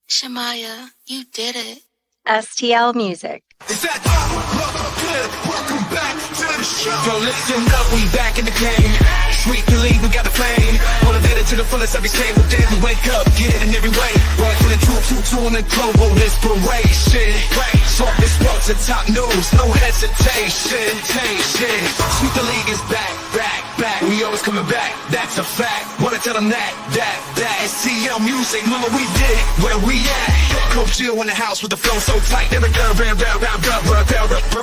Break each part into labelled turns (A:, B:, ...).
A: Shamaya, you did it.
B: STL Music.
C: Welcome back to the show. So listen up, we back in the game. Sweep the league, we got the flame. Motivated to the fullest every single day. We wake up, get it in every way. Working the 222 on the global inspiration. Talk this sports and top news, no hesitation. Sweep the league is back. We always coming back, that's a fact. Wanna tell them that. STL Music, mama, we did it. Where we at? Coach Jill in the house with the flow so tight. Never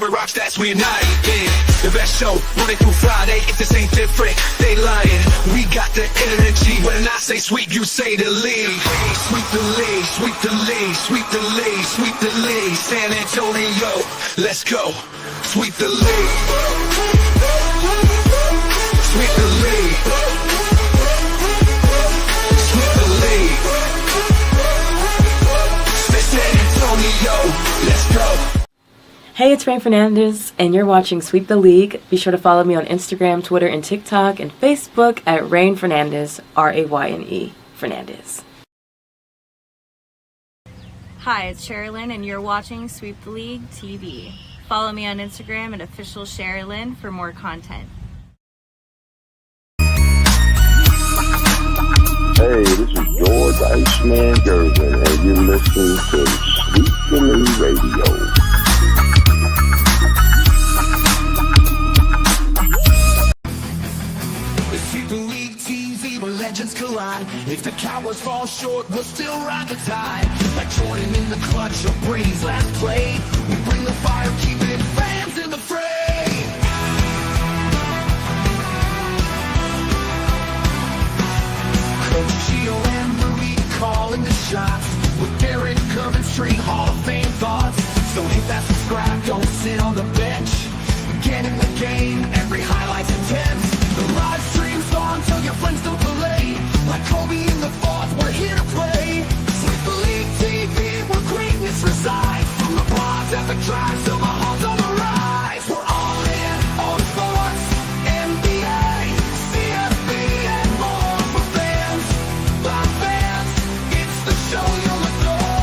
C: rocks, that's we unite. Yeah, the best show, Monday through Friday. If this ain't different, they lying. We got the energy. When I say sweep, you say the league. Sweep the league, sweep the league, sweep the league, sweep the league. San Antonio, let's go. Sweep the league. Sweep the league. Sweep the league. San Antonio, let's go.
D: Hey, it's Rain Fernandez, and you're watching Sweep the League. Be sure to follow me on Instagram, Twitter, and TikTok, and Facebook at Rain Fernandez, RAYNE Fernandez.
E: Hi, it's Sherilyn, and you're watching Sweep the League TV. Follow me on Instagram at official Sherilyn for more content.
F: Hey, this is George Iceman Gervin, and you're listening to Sweep the League Radio.
C: Sweep the league teams, evil legends collide. If the Cowboys fall short, we'll still ride the tide. Like Jordan in the clutch or Brady's last play, we bring the fire, keeping fans in the fray. Coach Gio and Rudy calling the shots, with Derrick, Gervin, Street Hall of Fame thoughts. So hit that subscribe, don't sit on the bench. Get in the game, every highlight's intense. The live stream's on till your friends don't delay. Like Kobe in the fourth, we're here to play. Sweep the League TV, where greatness resides. From the blogs, epic drives, till the halls on the rise. We're all in, on sports, NBA, CFB, and more for fans. By fans, it's the show you'll adore.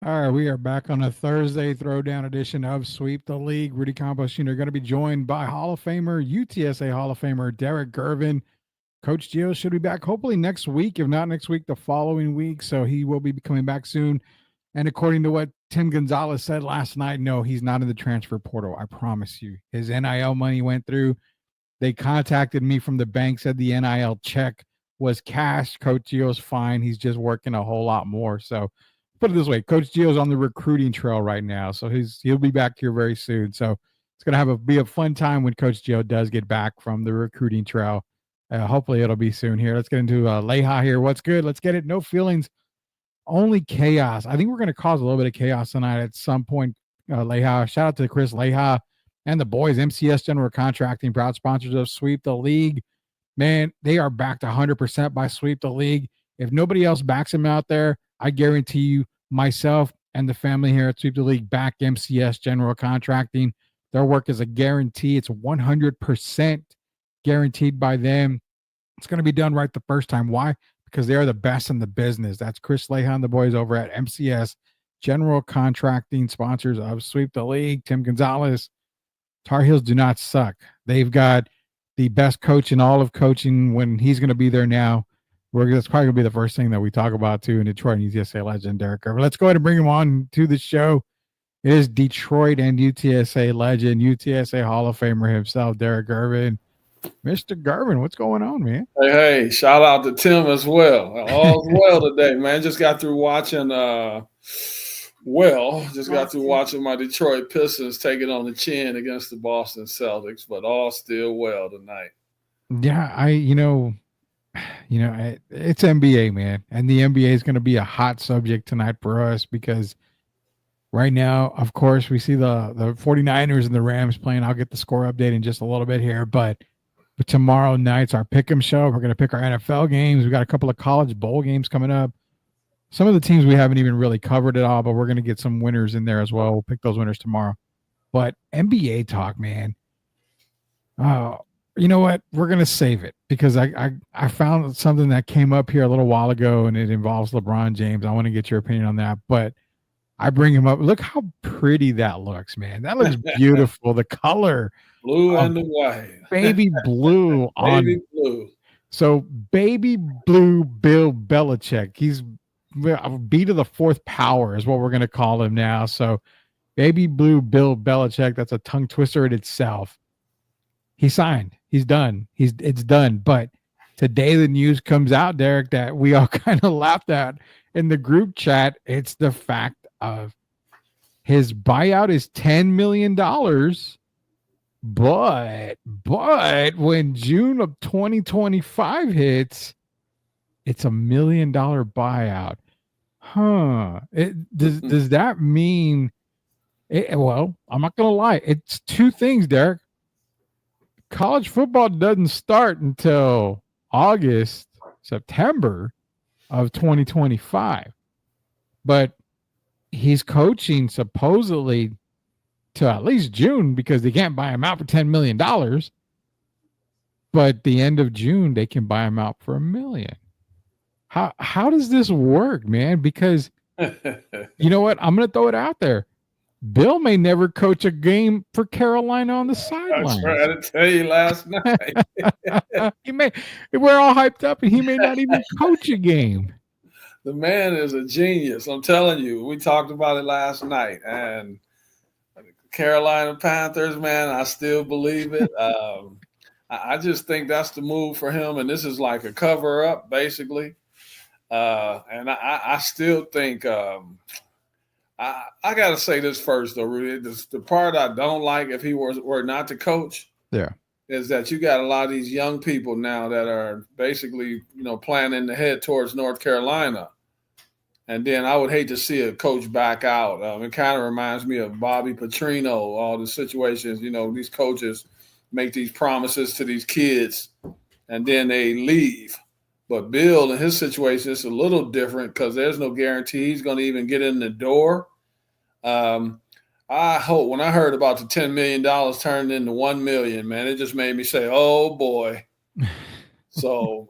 G: All right, we are back on a Thursday Throwdown edition of Sweep the League. Rudy Campos Jr. going to be joined by Hall of Famer, UTSA Hall of Famer Derrick Gervin. Coach Gio should be back hopefully next week, if not next week, the following week. So he will be coming back soon. And according to what Tim Gonzalez said last night, no, he's not in the transfer portal. I promise you. His NIL money went through. They contacted me from the bank, said the NIL check was cashed. Coach Gio's fine. He's just working a whole lot more. So put it this way, Coach Gio's on the recruiting trail right now, so he'll be back here very soon. So it's gonna be a fun time when Coach Gio does get back from the recruiting trail. Hopefully it'll be soon here. Let's get into Leha here. What's good? Let's get it. No feelings, only chaos. I think we're gonna cause a little bit of chaos tonight at some point. Leha, shout out to Chris Leha and the boys. MCS General Contracting, proud sponsors of Sweep the League. Man, they are backed 100% by Sweep the League. If nobody else backs them out there, I guarantee you, myself and the family here at Sweep the League back MCS General Contracting. Their work is a guarantee. It's 100% guaranteed by them. It's going to be done right the first time. Why? Because they are the best in the business. That's Chris Leha and the boys over at MCS General Contracting, sponsors of Sweep the League. Tim Gonzalez. Tar Heels do not suck. They've got the best coach in all of coaching when he's going to be there now. That's probably going to be the first thing that we talk about, too, in Detroit and UTSA legend, Derrick Gervin. Let's go ahead and bring him on to the show. It is Detroit and UTSA legend, UTSA Hall of Famer himself, Derrick Gervin. Mr. Gervin, what's going on, man?
H: Hey, shout out to Tim as well. All's well today, man. Just got through watching got through watching my Detroit Pistons take it on the chin against the Boston Celtics, but all still well tonight.
G: Yeah, it's NBA, man. And the NBA is going to be a hot subject tonight for us because right now, of course, we see the 49ers and the Rams playing. I'll get the score update in just a little bit here. But tomorrow night's our pick'em show. We're going to pick our NFL games. We got a couple of college bowl games coming up. Some of the teams we haven't even really covered at all, but we're going to get some winners in there as well. We'll pick those winners tomorrow. But NBA talk, man. you know what? We're gonna save it because I found something that came up here a little while ago, and it involves LeBron James. I want to get your opinion on that, but I bring him up. Look how pretty that looks, man. That looks beautiful. The color,
H: Blue and the white.
G: baby blue on
H: Baby blue.
G: So baby blue Bill Belichick. He's B to the fourth power is what we're gonna call him now. So baby blue Bill Belichick. That's a tongue twister in itself. He signed. He's done. It's done. But today the news comes out, Derek, that we all kind of laughed at in the group chat. It's the fact of his buyout is $10 million. But when June of 2025 hits, it's $1 million buyout. Does that mean well, I'm not gonna lie. It's two things, Derek. College football doesn't start until August, September of 2025. But he's coaching supposedly to at least June because they can't buy him out for $10 million. But the end of June, they can buy him out for $1 million. How does this work, man? Because you know what? I'm going to throw it out there. Bill may never coach a game for Carolina on the sidelines.
H: I tried to tell you last night.
G: He may. We're all hyped up, and he may not even coach a game.
H: The man is a genius. I'm telling you. We talked about it last night, and Carolina Panthers, man, I still believe it. I just think that's the move for him, and this is like a cover-up, basically. And I still think I got to say this first, though, Rudy. The part I don't like if he were not to coach is that you got a lot of these young people now that are basically, planning to head towards North Carolina. And then I would hate to see a coach back out. It kind of reminds me of Bobby Petrino, all the situations, these coaches make these promises to these kids and then they leave. But Bill, in his situation, it's a little different because there's no guarantee he's going to even get in the door. I hope when I heard about the $10 million turned into $1 million, man, it just made me say, oh, boy. So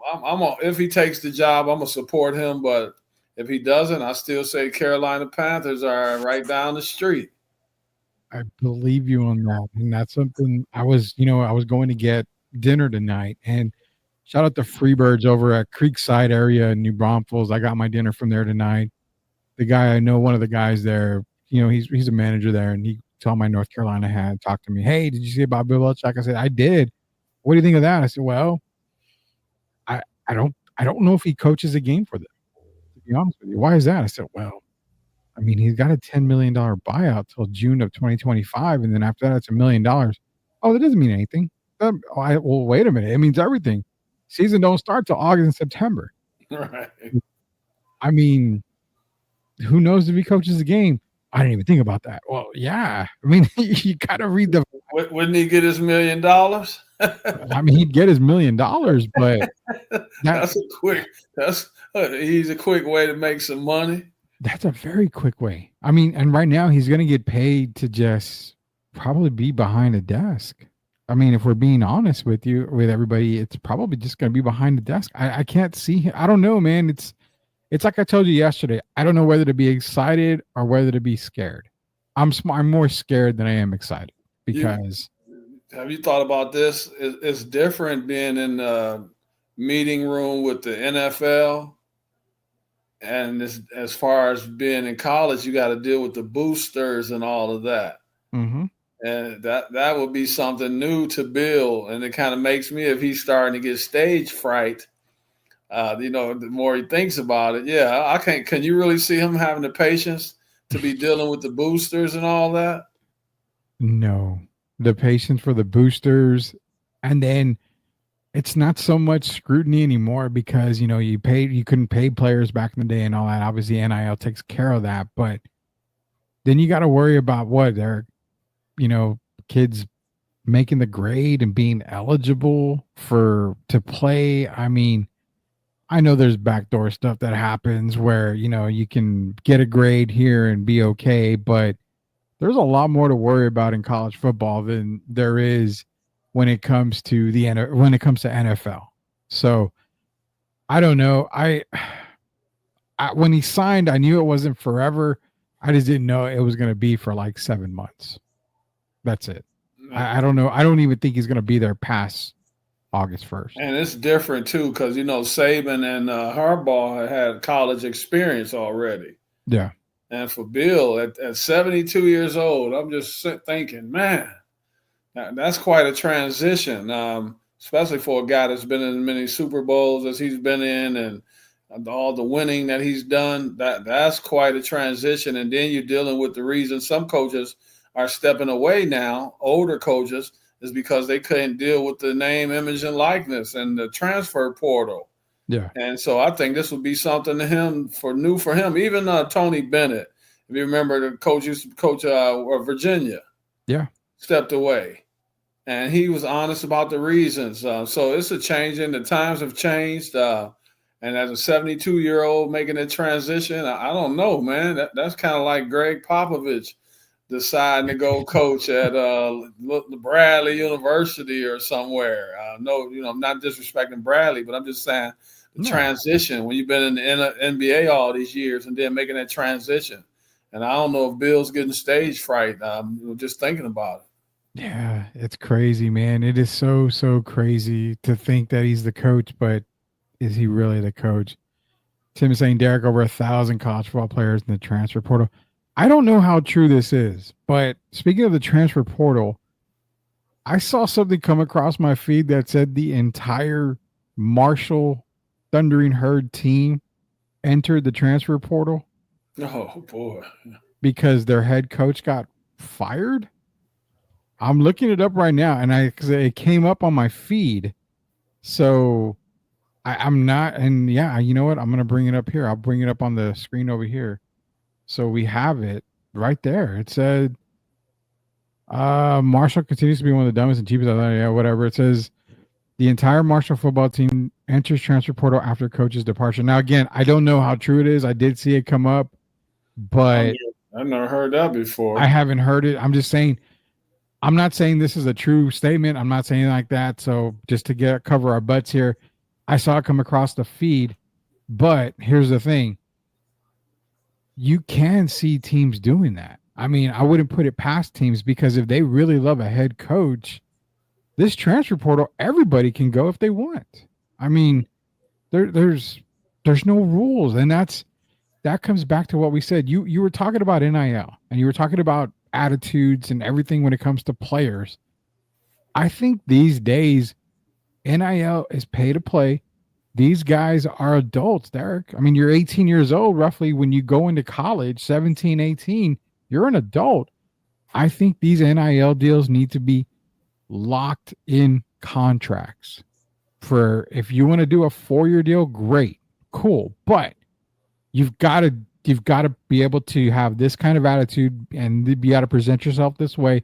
H: if he takes the job, I'm going to support him. But if he doesn't, I still say Carolina Panthers are right down the street.
G: I believe you on that. And that's something I was going to get dinner tonight. And shout out to Freebirds over at Creekside area in New Braunfels. I got my dinner from there tonight. The guy I know, one of the guys there, he's a manager there, and he saw my North Carolina hat, talked to me. Hey, did you see about Bill Belichick? I said, I did. What do you think of that? I said, well, I don't know if he coaches a game for them, to be honest with you. Why is that? I said, well, I mean, he's got a $10 million buyout till June of 2025, and then after that, it's $1 million. Oh, that doesn't mean anything. Well, wait a minute. It means everything. Season don't start till August and September.
H: Right.
G: I mean, who knows if he coaches the game? I didn't even think about that. Well, yeah. I mean, you got to read the.
H: Wouldn't he get his $1 million?
G: I mean, he'd get his $1 million, but
H: he's a quick way to make some money.
G: That's a very quick way. I mean, and right now he's going to get paid to just probably be behind a desk. I mean, if we're being honest with everybody, it's probably just going to be behind the desk. I can't see him. I don't know, man. It's like I told you yesterday. I don't know whether to be excited or whether to be scared. I'm more scared than I am excited because.
H: Have you thought about this? It's different being in the meeting room with the NFL. And as far as being in college, you got to deal with the boosters and all of that.
G: Mm-hmm.
H: And that would be something new to Bill. And it kind of makes me, if he's starting to get stage fright, the more he thinks about it. Yeah, I can't. Can you really see him having the patience to be dealing with the boosters and all that?
G: No, the patience for the boosters. And then it's not so much scrutiny anymore because, you couldn't pay players back in the day and all that. Obviously, NIL takes care of that. But then you got to worry about what they're, kids making the grade and being eligible to play. I mean, I know there's backdoor stuff that happens where, you can get a grade here and be okay. But there's a lot more to worry about in college football than there is when it comes to NFL. So I don't know. I when he signed, I knew it wasn't forever. I just didn't know it was going to be for like 7 months. That's it. I don't know. I don't even think he's going to be there past August 1st.
H: And it's different too, because Saban and Harbaugh had college experience already.
G: Yeah.
H: And for Bill at 72 years old, I'm just thinking, man, that's quite a transition, especially for a guy that's been in many Super Bowls as he's been in and all the winning that he's done. That's quite a transition. And then you're dealing with the reason some coaches are stepping away now, older coaches, is because they couldn't deal with the name, image, and likeness and the transfer portal.
G: Yeah.
H: And so I think this would be something new for him. Even Tony Bennett, if you remember, the coach used to coach Virginia.
G: Yeah.
H: Stepped away. And he was honest about the reasons. So it's a change, and the times have changed. And as a 72-year-old making that transition, I don't know, man. That's kind of like Greg Popovich deciding to go coach at Bradley University or somewhere. No, I'm not disrespecting Bradley, but I'm just saying the transition when you've been in the NBA all these years and then making that transition. And I don't know if Bill's getting stage fright. Just thinking about it.
G: Yeah, it's crazy, man. It is so, so crazy to think that he's the coach, but is he really the coach? Tim is saying, Derrick, over 1,000 college football players in the transfer portal. I don't know how true this is, but speaking of the transfer portal, I saw something come across my feed that said the entire Marshall Thundering Herd team entered the transfer portal.
H: Oh, boy.
G: Because their head coach got fired. I'm looking it up right now, and because it came up on my feed. So I'm not, and yeah, you know what? I'm going to bring it up here. I'll bring it up on the screen over here. So we have it right there. It said, Marshall continues to be one of the dumbest and cheapest. Yeah, whatever. It says the entire Marshall football team enters transfer portal after coach's departure. Now, again, I don't know how true it is. I did see it come up, but
H: I've never heard that before.
G: I haven't heard it. I'm just saying, I'm not saying this is a true statement. I'm not saying like that. So just to cover our butts here, I saw it come across the feed, but here's the thing. You can see teams doing that. I mean, I wouldn't put it past teams, because if they really love a head coach, this transfer portal, everybody can go if they want. I mean, there's no rules, and that comes back to what we said. You were talking about NIL, and you were talking about attitudes and everything when it comes to players. I think these days NIL is pay to play. These guys are adults, Derrick. I mean, you're 18 years old, roughly, when you go into college, 17, 18, you're an adult. I think these NIL deals need to be locked in contracts. For if you want to do a 4-year deal, great, cool. But you've got to be able to have this kind of attitude and be able to present yourself this way,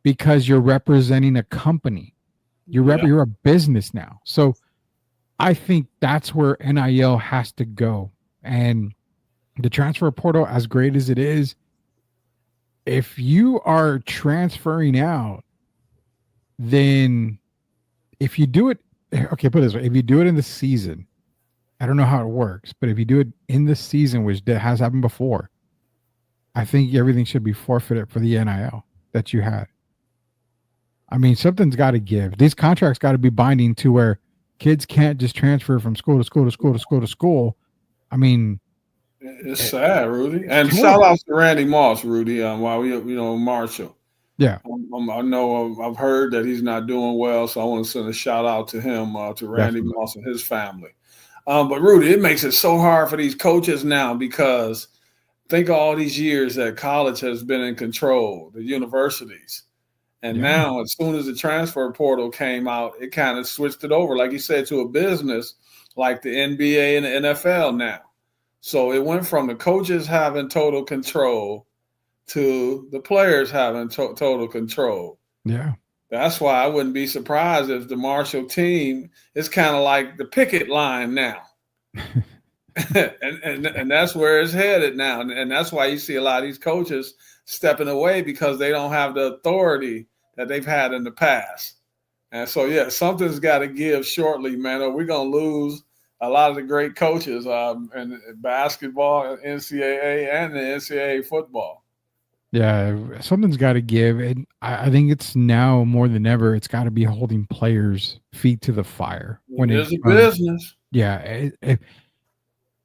G: because you're representing a company. You're a business now. So I think that's where NIL has to go. And the transfer portal, as great as it is, if you are transferring out, then if you do it, okay, put it this way, if you do it in the season, I don't know how it works, but if you do it in the season, which has happened before, I think everything should be forfeited for the NIL that you had. I mean, something's got to give. These contracts got to be binding to where kids can't just transfer from school to school to school to school to school. I mean,
H: it's sad, Rudy. And shout out to Randy Moss, Rudy. While we, Marshall. Yeah, I know I've heard that he's not doing well, so I want to send a shout out to him, to Randy Moss and his family. But Rudy, it makes it so hard for these coaches now, because think of all these years that college has been in control, the universities. And now, as soon as the transfer portal came out, it kind of switched it over, like you said, to a business like the NBA and the NFL now. So it went from the coaches having total control to the players having total control. Yeah. That's why I wouldn't be surprised if the Marshall team is kind of like the picket line now. and that's where it's headed now. And that's why you see a lot of these coaches stepping away, because they don't have the authority that they've had in the past. And so, yeah, something's got to give shortly, man, or we're going to lose a lot of the great coaches in basketball, NCAA, and the NCAA football.
G: Yeah, something's got to give. And I think it's now more than ever, it's got to be holding players' feet to the fire.
H: When it's a business.
G: Yeah.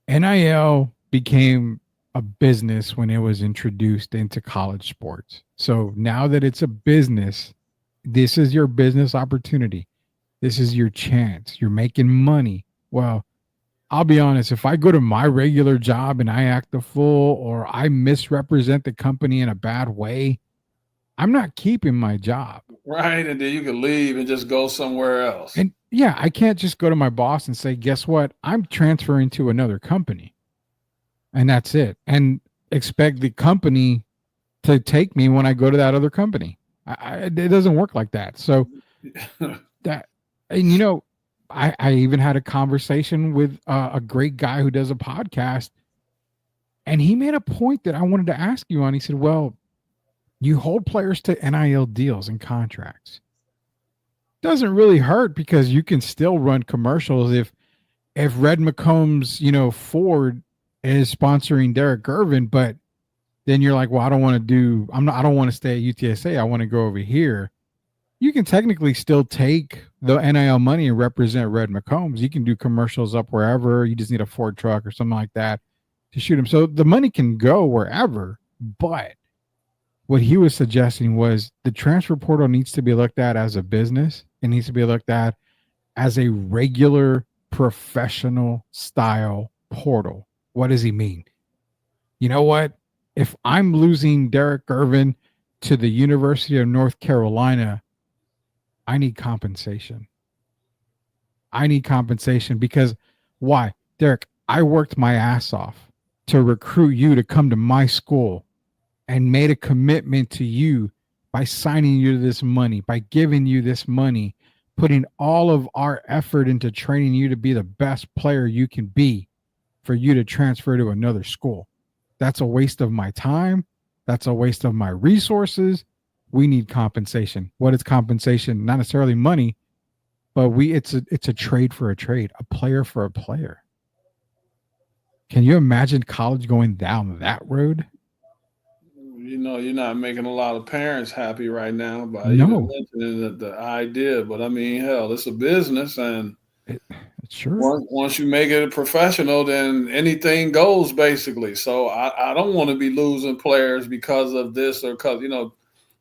G: NIL became a business when it was introduced into college sports. So now that it's a business, this is your business opportunity. This is your chance. You're making money. Well, I'll be honest, if I go to my regular job and I act a fool or I misrepresent the company in a bad way, I'm not keeping my job.
H: Right. And then you can leave and just go somewhere else.
G: And yeah, I can't just go to my boss and say, guess what? I'm transferring to another company. And that's it. And expect the company to take me when I go to that other company. It doesn't work like that. So that, and you know, I even had a conversation with a great guy who does a podcast, and he made a point that I wanted to ask you on. He said, well, you hold players to NIL deals and contracts. Doesn't really hurt because you can still run commercials if Red McCombs, Ford is sponsoring Derrick Gervin, but then you're like, well, I don't want to stay at UTSA. I want to go over here. You can technically still take the NIL money and represent Red McCombs. You can do commercials up wherever. You just need a Ford truck or something like that to shoot them. So the money can go wherever. But what he was suggesting was the transfer portal needs to be looked at as a business. It needs to be looked at as a regular professional style portal. What does he mean? You know what? If I'm losing Derrick Gervin to the University of North Carolina, I need compensation. I need compensation because why? Derrick, I worked my ass off to recruit you to come to my school and made a commitment to you by signing you this money, by giving you this money, putting all of our effort into training you to be the best player you can be for you to transfer to another school. That's a waste of my time. That's a waste of my resources. We need compensation. What is compensation? Not necessarily money, but it's a trade for a trade, a player for a player. Can you imagine college going down that road?
H: You're not making a lot of parents happy right now by even mentioning the idea. But I mean, hell, it's a business, and
G: sure.
H: Once you make it a professional, then anything goes basically. So I don't want to be losing players because of this or because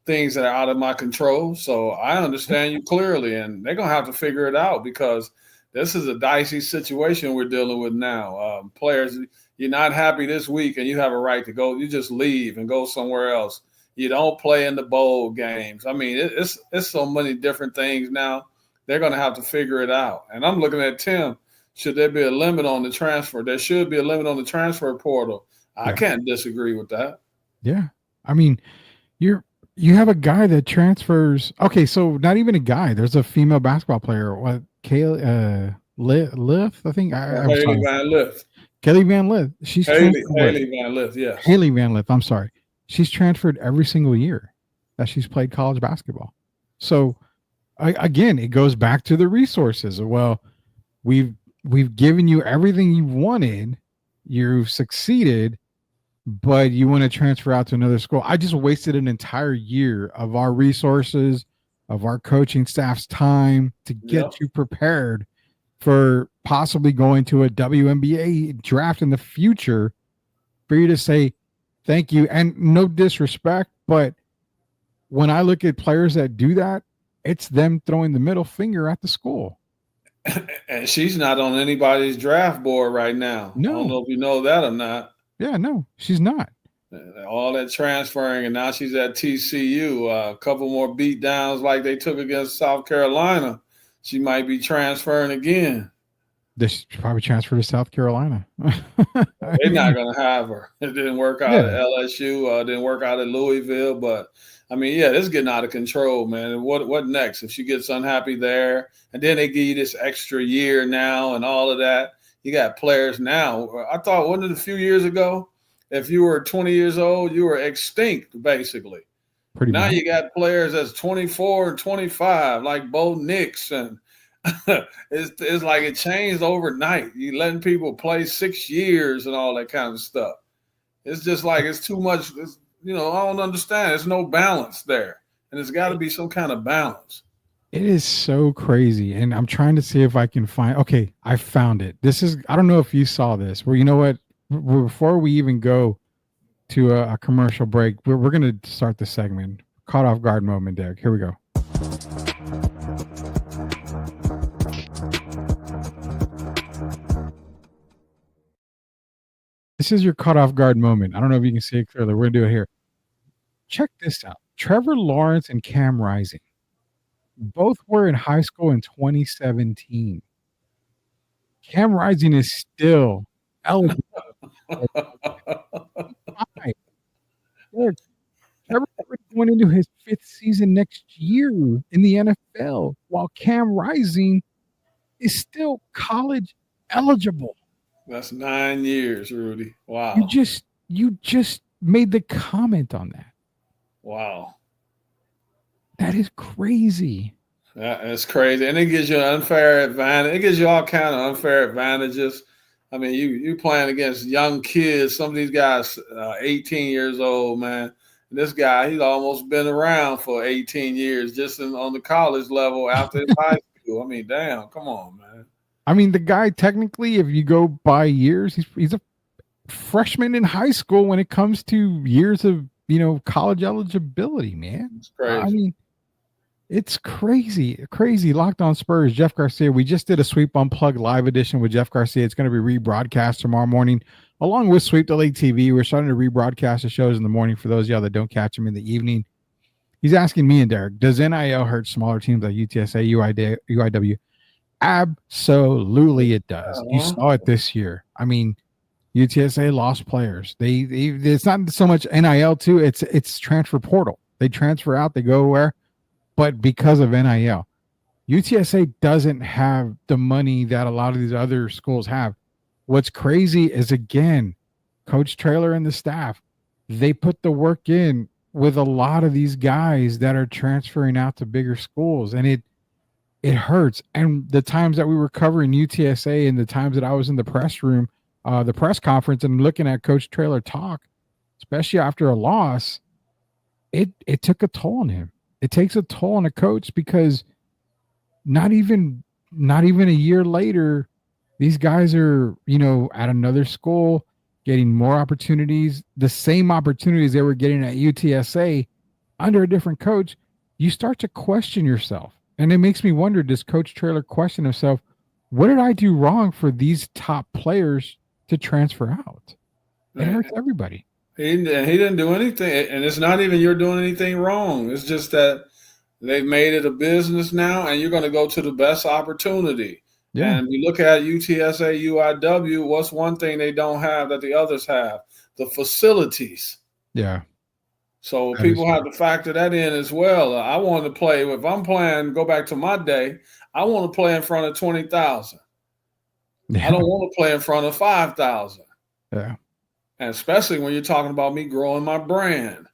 H: things that are out of my control. So I understand you clearly, and they're gonna have to figure it out because this is a dicey situation we're dealing with now. Players, you're not happy this week, and you have a right to go. You just leave and go somewhere else. You don't play in the bowl games. I mean, it's so many different things now. They're going to have to figure it out. And I'm looking at Tim. Should there be a limit on the transfer? There should be a limit on the transfer portal. I can't disagree with that.
G: Yeah. I mean, you have a guy that transfers. Okay, so not even a guy. There's a female basketball player. What? Lith, I think.
H: Haley Van Lith.
G: Kelly Van Lith. She's
H: Haley Van Lith, yes.
G: Haley Van Lith, I'm sorry. She's transferred every single year that she's played college basketball. So, again, it goes back to the resources. Well, we've given you everything you wanted. You've succeeded, but you want to transfer out to another school. I just wasted an entire year of our resources, of our coaching staff's time to get you prepared for possibly going to a WNBA draft in the future for you to say thank you. And no disrespect, but when I look at players that do that, it's them throwing the middle finger at the school.
H: And she's not on anybody's draft board right now.
G: No.
H: I don't know if you know that or not.
G: Yeah, no, she's not.
H: All that transferring, and now she's at TCU. A couple more beat downs like they took against South Carolina. She might be transferring again.
G: They should probably transfer to South Carolina.
H: They're not going to have her. It didn't work out at LSU. Didn't work out at Louisville. But, I mean, this is getting out of control, man. And what next? If she gets unhappy there, and then they give you this extra year now and all of that. You got players now. I thought, wasn't it a few years ago, if you were 20 years old, you were extinct, basically.
G: Pretty
H: now
G: much.
H: you got players that's 24 and 25, like Bo Nix, and it's like it changed overnight. You letting people play 6 years and all that kind of stuff. It's just like it's too much. I don't understand. There's no balance there, and there's got to be some kind of balance.
G: It is so crazy, and I'm trying to see if I can find. Okay, I found it. I don't know if you saw this. Well, you know what? Before we even go to a commercial break, we're going to start the segment. Caught off guard moment, Derek. Here we go. This is your caught off guard moment. I don't know if you can see it clearly. We're going to do it here. Check this out. Trevor Lawrence and Cam Rising both were in high school in 2017. Cam Rising is still eligible. Trevor going into his 5th season next year in the NFL, while Cam Rising is still college eligible.
H: That's 9 years, Rudy. Wow.
G: You just made the comment on that.
H: Wow.
G: That is crazy.
H: That's crazy. And it gives you an unfair advantage. It gives you all kind of unfair advantages. I mean, you playing against young kids. Some of these guys 18 years old, man. And this guy, he's almost been around for 18 years just on the college level after his high school. I mean, damn, come on, man.
G: I mean, the guy technically, if you go by years, he's a freshman in high school when it comes to years of, college eligibility, man.
H: It's crazy.
G: I mean, it's crazy. Locked On Spurs, Jeff Garcia. We just did a Sweep Unplugged live edition with Jeff Garcia. It's going to be rebroadcast tomorrow morning, along with Sweep the League TV. We're starting to rebroadcast the shows in the morning for those of y'all that don't catch them in the evening. He's asking me and Derek, does NIL hurt smaller teams like UTSA, UIW? Absolutely it does. You saw it this year. I mean, UTSA lost players. It's not so much NIL too, it's transfer portal. They transfer out, they go where? But because of NIL, UTSA doesn't have the money that a lot of these other schools have. What's crazy is, again, Coach Traylor and the staff, they put the work in with a lot of these guys that are transferring out to bigger schools, and it hurts. And the times that we were covering UTSA and the times that I was in the press room, the press conference, and looking at Coach Traylor talk, especially after a loss, it took a toll on him. It takes a toll on a coach because not even a year later, these guys are, at another school getting more opportunities, the same opportunities they were getting at UTSA under a different coach. You start to question yourself. And it makes me wonder, does Coach Traylor question himself, what did I do wrong for these top players to transfer out? It hurts everybody.
H: He didn't do anything, and it's not even you're doing anything wrong. It's just that they've made it a business now, and you're going to go to the best opportunity. Yeah. And you look at UTSA, UIW, what's one thing they don't have that the others have? The facilities.
G: Yeah.
H: So people have to factor that in as well. I want to play, if I'm playing, go back to my day, I want to play in front of 20,000. Yeah. I don't want to play in front of 5,000.
G: Yeah.
H: And especially when you're talking about me growing my brand.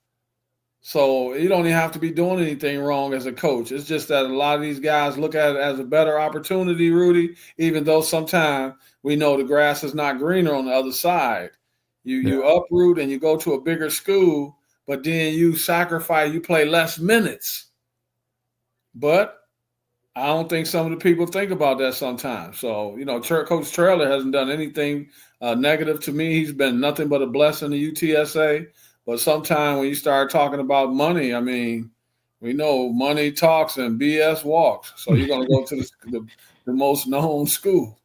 H: So you don't even have to be doing anything wrong as a coach. It's just that a lot of these guys look at it as a better opportunity, Rudy, even though sometimes we know the grass is not greener on the other side. You uproot and you go to a bigger school, but then you sacrifice, you play less minutes. But I don't think some of the people think about that sometimes. So, Coach Traylor hasn't done anything negative to me. He's been nothing but a blessing to UTSA. But sometimes when you start talking about money, I mean, we know money talks and BS walks. So you're going to go to the most known school.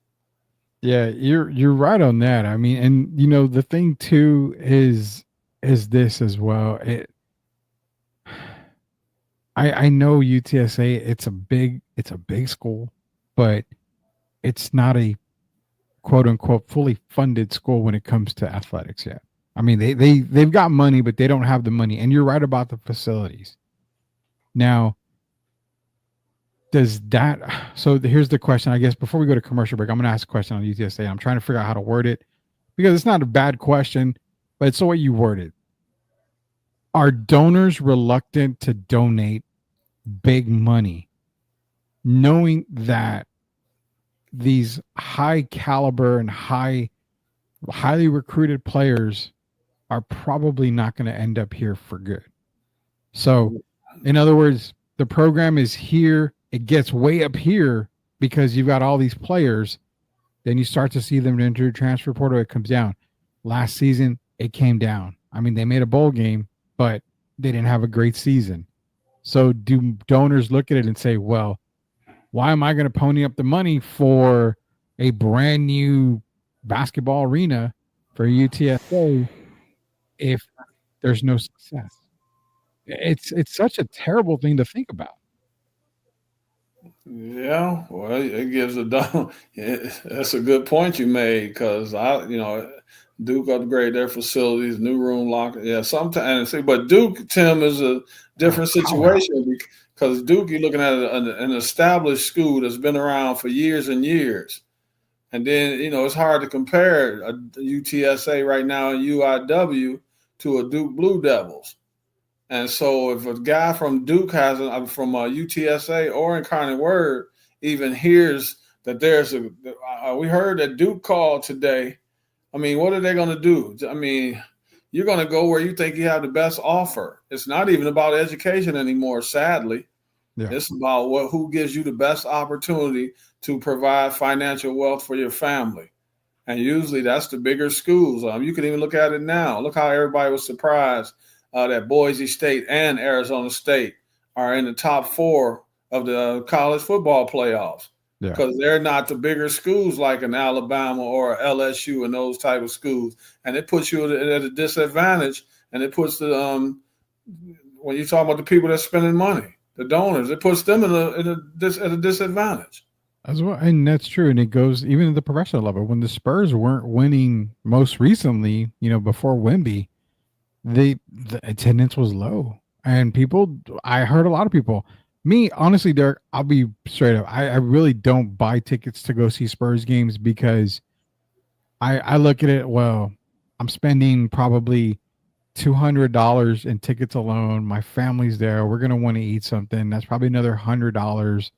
G: Yeah, you're right on that. I mean, and the thing too is this as well. I know UTSA, it's a big school, but it's not a quote unquote fully funded school when it comes to athletics yet. I mean, they've got money, but they don't have the money. And you're right about the facilities. Now, so here's the question, I guess, before we go to commercial break, I'm going to ask a question on UTSA. I'm trying to figure out how to word it because it's not a bad question, but it's the way you word it. Are donors reluctant to donate big money, knowing that these high caliber and highly recruited players are probably not going to end up here for good? So, in other words, the program is here. It gets way up here because you've got all these players. Then you start to see them enter the transfer portal. It comes down. Last season, it came down. I mean, they made a bowl game, but they didn't have a great season. So do donors look at it and say, well, why am I going to pony up the money for a brand new basketball arena for UTSA if there's no success? It's such a terrible thing to think about.
H: Yeah, well, it gives a dumb. That's a good point you made, because Duke upgrade their facilities, new room locker. Yeah, sometimes. But Duke, Tim, is a different situation, because Duke, you're looking at an established school that's been around for years and years, and then it's hard to compare a UTSA right now and UIW to a Duke Blue Devils. And so if a guy from Duke from UTSA or Incarnate Word even hears that we heard that Duke called today. I mean, what are they going to do? I mean, you're going to go where you think you have the best offer. It's not even about education anymore, sadly. Yeah. It's about who gives you the best opportunity to provide financial wealth for your family. And usually that's the bigger schools. You can even look at it now. Look how everybody was surprised that Boise State and Arizona State are in the top 4 of the college football playoffs, because they're not the bigger schools like an Alabama or LSU and those type of schools. And it puts you at a disadvantage, and it puts when you talk about the people that's spending money, the donors, it puts them at a disadvantage.
G: As well, and that's true. And it goes even at the professional level. When the Spurs weren't winning most recently, before Wemby, the attendance was low, and I heard a lot of people, me, honestly, Derek, I'll be straight up. I really don't buy tickets to go see Spurs games, because I look at it, well, I'm spending probably $200 in tickets alone. My family's there. We're going to want to eat something. That's probably another $100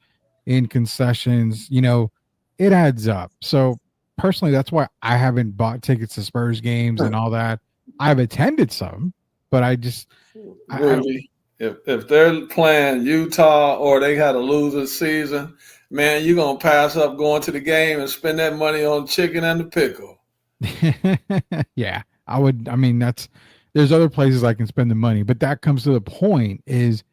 G: in concessions. It adds up. So personally, that's why I haven't bought tickets to Spurs games and all that. I've attended some, but
H: Rudy, if they're playing Utah or they had a losing season, man, you're going to pass up going to the game and spend that money on chicken and the pickle.
G: Yeah, I would. I mean, there's other places I can spend the money, but that comes to the point is,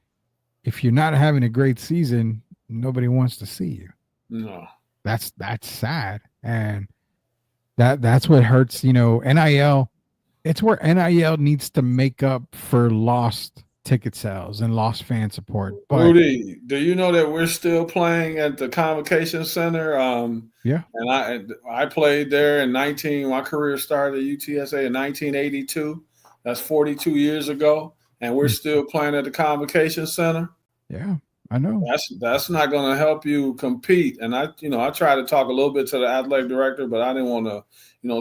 G: if you're not having a great season, nobody wants to see you.
H: No.
G: That's sad. And that's what hurts, NIL. It's where NIL needs to make up for lost ticket sales and lost fan support. But,
H: Rudy, do you know that we're still playing at the Convocation Center?
G: Yeah.
H: And I played there in my career started at UTSA in 1982. That's 42 years ago. And we're still playing at the Convocation Center.
G: Yeah, I know.
H: That's not going to help you compete. And I tried to talk a little bit to the athletic director, but I didn't want to,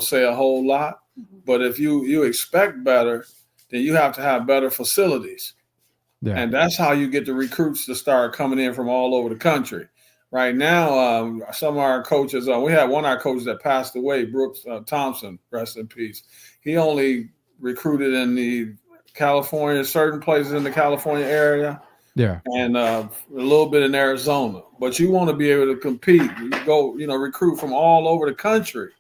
H: say a whole lot. But if you expect better, then you have to have better facilities. Yeah. And that's how you get the recruits to start coming in from all over the country. Right now, some of our coaches, we had one of our coaches that passed away, Brooks Thompson, rest in peace. He only recruited in the California, certain places in the California area.
G: Yeah.
H: And a little bit in Arizona. But you want to be able to compete. You go, recruit from all over the country.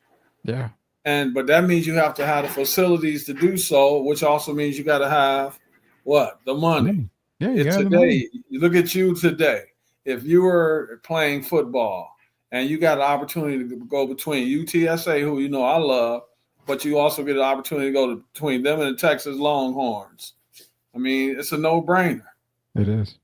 G: Yeah.
H: But that means you have to have the facilities to do so, which also means you got to have what? The money.
G: Yeah.
H: Today, you look at you today. If you were playing football and you got an opportunity to go between UTSA, who I love, but you also get an opportunity to go between them and the Texas Longhorns. I mean, it's a no-brainer.
G: It is.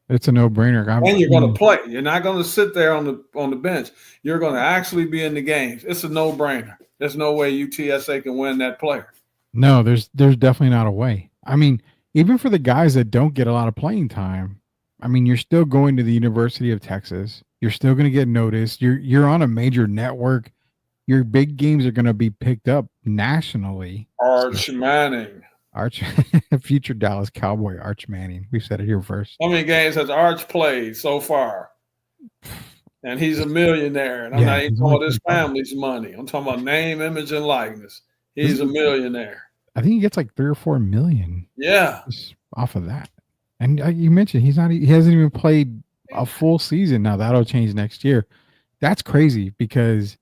G: It's a no-brainer.
H: And you're going to play. You're not going to sit there on the bench. You're going to actually be in the games. It's a no-brainer. There's no way UTSA can win that player.
G: No, there's definitely not a way. I mean, even for the guys that don't get a lot of playing time, I mean, you're still going to the University of Texas. You're still going to get noticed. You're on a major network. Your big games are going to be picked up nationally.
H: Arch Manning.
G: Future Dallas Cowboy Arch Manning. We said it here first.
H: How many games has Arch played so far? And he's a millionaire. And I'm not even talking about his family's money. I'm talking about name, image, and likeness. He's a millionaire.
G: I think he gets like 3 or 4 million.
H: Yeah.
G: Off of that. And you mentioned he hasn't even played a full season. Now that'll change next year. That's crazy because,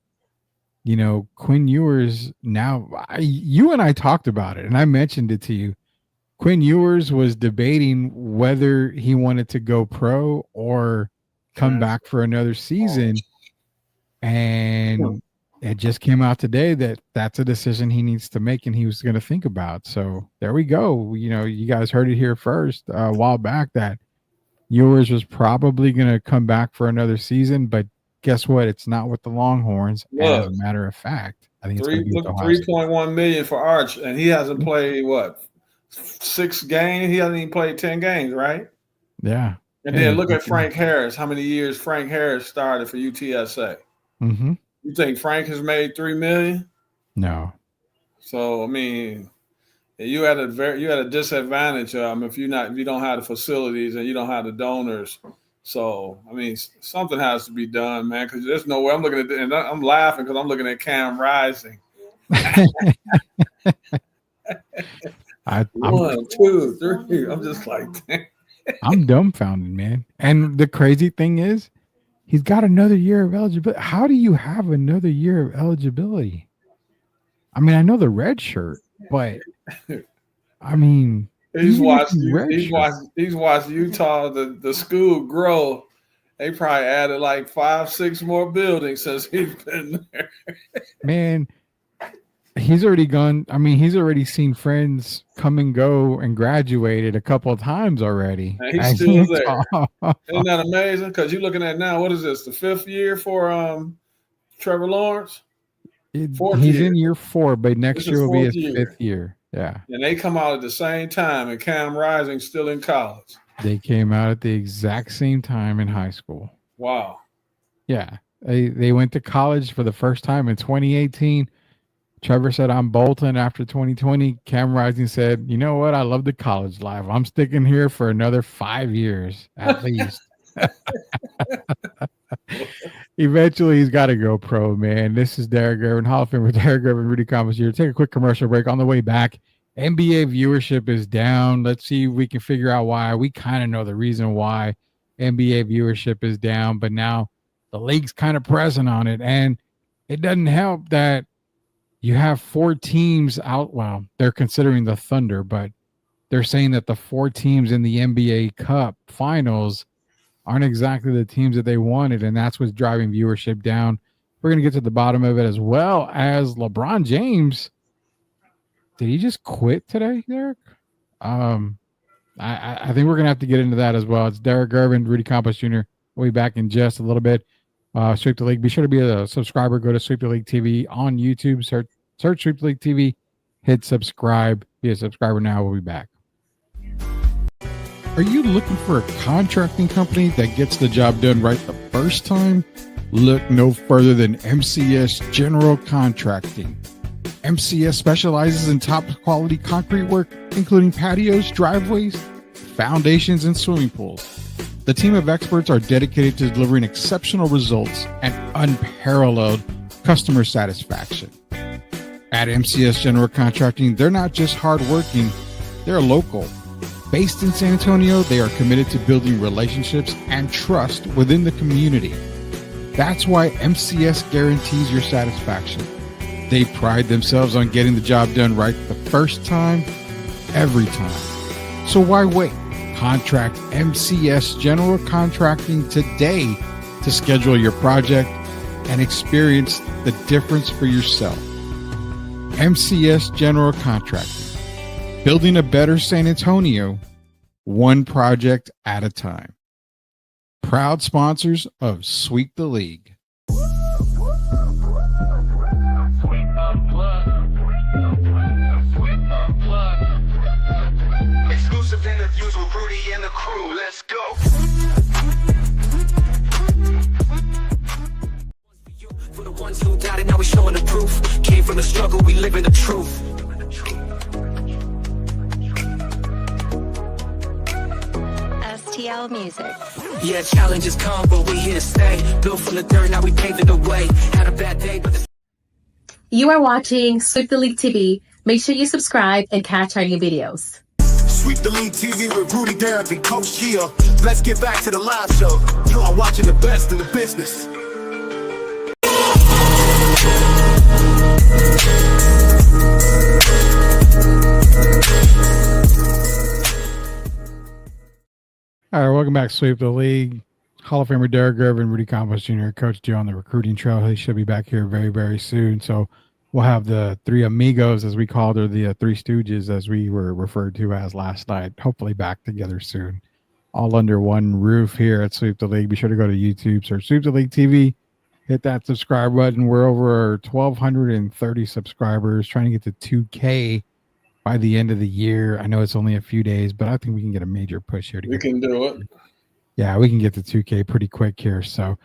G: you know, Quinn Ewers now, you and I talked about it and I mentioned it to you. Quinn Ewers was debating whether he wanted to go pro or come back for another season. And it just came out today that that's a decision he needs to make and he was going to think about. So there we go. You know, you guys heard it here first a while back that Ewers was probably going to come back for another season, but guess what? It's not with the Longhorns. As a matter of fact, I think it's
H: $3.1 million for Arch, and he hasn't played 6 games. He hasn't even played 10 games, right?
G: Yeah.
H: And then look at Frank Harris. How many years Frank Harris started for UTSA?
G: Mm-hmm.
H: You think Frank has made $3 million?
G: No.
H: So I mean, you had a disadvantage if you don't have the facilities and you don't have the donors. So I mean, something has to be done, man. Because there's no way I'm looking at it, and I'm laughing because I'm looking at Cam Rising. 1, 2, 3. I'm just like,
G: I'm dumbfounded, man. And the crazy thing is, he's got another year of eligibility. How do you have another year of eligibility? I mean, I know the red shirt, but I mean,
H: he's watched Utah, the school grow. They probably added like 5, 6 more buildings since he's been there.
G: Man, he's already gone. I mean, he's already seen friends come and go and graduated a couple of times already.
H: And he's still there. Isn't that amazing? Because you're looking at now, what is this, the 5th year for Trevor Lawrence?
G: He's in year 4, but next year will be his 5th year. Yeah.
H: And they come out at the same time, and Cam Rising's still in college.
G: They came out at the exact same time in high school.
H: Wow.
G: Yeah. They went to college for the first time in 2018. Trevor said, I'm bolting after 2020. Cam Rising said, you know what? I love the college life. I'm sticking here for another 5 years at least. Eventually, he's got to go pro, man. This is Derrick Gervin, Hall of Famer Derrick Gervin, Rudy Campos here. Take a quick commercial break. On the way back, NBA viewership is down. Let's see if we can figure out why. We kind of know the reason why NBA viewership is down, but now the league's kind of pressing on it. And it doesn't help that you have 4 teams out. Well, they're considering the Thunder, but they're saying that the 4 teams in the NBA Cup finals aren't exactly the teams that they wanted, and that's what's driving viewership down. We're going to get to the bottom of it, as well as LeBron James. Did he just quit today, Derek? I think we're going to have to get into that as well. It's Derrick Gervin, Rudy Campos Jr. We'll be back in just a little bit. Sweep the League. Be sure to be a subscriber. Go to Sweep the League TV on YouTube. Search Sweep the League TV. Hit subscribe. Be a subscriber now. We'll be back. Are you looking for a contracting company that gets the job done right the first time? Look no further than MCS General Contracting. MCS specializes in top quality concrete work, including patios, driveways, foundations, and swimming pools. The team of experts are dedicated to delivering exceptional results and unparalleled customer satisfaction. At MCS General Contracting, they're not just hardworking, they're local. Based in San Antonio, they are committed to building relationships and trust within the community. That's why MCS guarantees your satisfaction. They pride themselves on getting the job done right the first time, every time. So why wait? Contract MCS General Contracting today to schedule your project and experience the difference for yourself. MCS General Contracting. Building a better San Antonio, one project at a time. Proud sponsors of Sweep the League.
C: Exclusive interviews with Rudy and the crew. Let's go. For the ones who doubted, now we're showing the proof. Came from the struggle, we live in the truth.
B: TL Music.
C: Yeah, challenges come, but we here to stay. Built from the dirt, now we paving the way. Had a bad day, but
I: You are watching Sweep the League TV. Make sure you subscribe and catch our new videos.
C: Sweep the League TV with Rudy, Derrick, and Coach Gia. Let's get back to the live show. You are watching the best in the business.
G: All right, welcome back, Sweep the League. Hall of Famer Derrick Gervin, Rudy Campos Jr., Coach Joe on the recruiting trail. He should be back here very, very soon. So we'll have the three amigos, as we called, or the three stooges, as we were referred to as last night, hopefully back together soon. All under one roof here at Sweep the League. Be sure to go to YouTube, search Sweep the League TV, hit that subscribe button. We're over 1,230 subscribers, trying to get to 2K by the end of the year. I know it's only a few days, but I think we can get a major push here.
H: We can do it.
G: Yeah, we can get to 2K pretty quick here. So,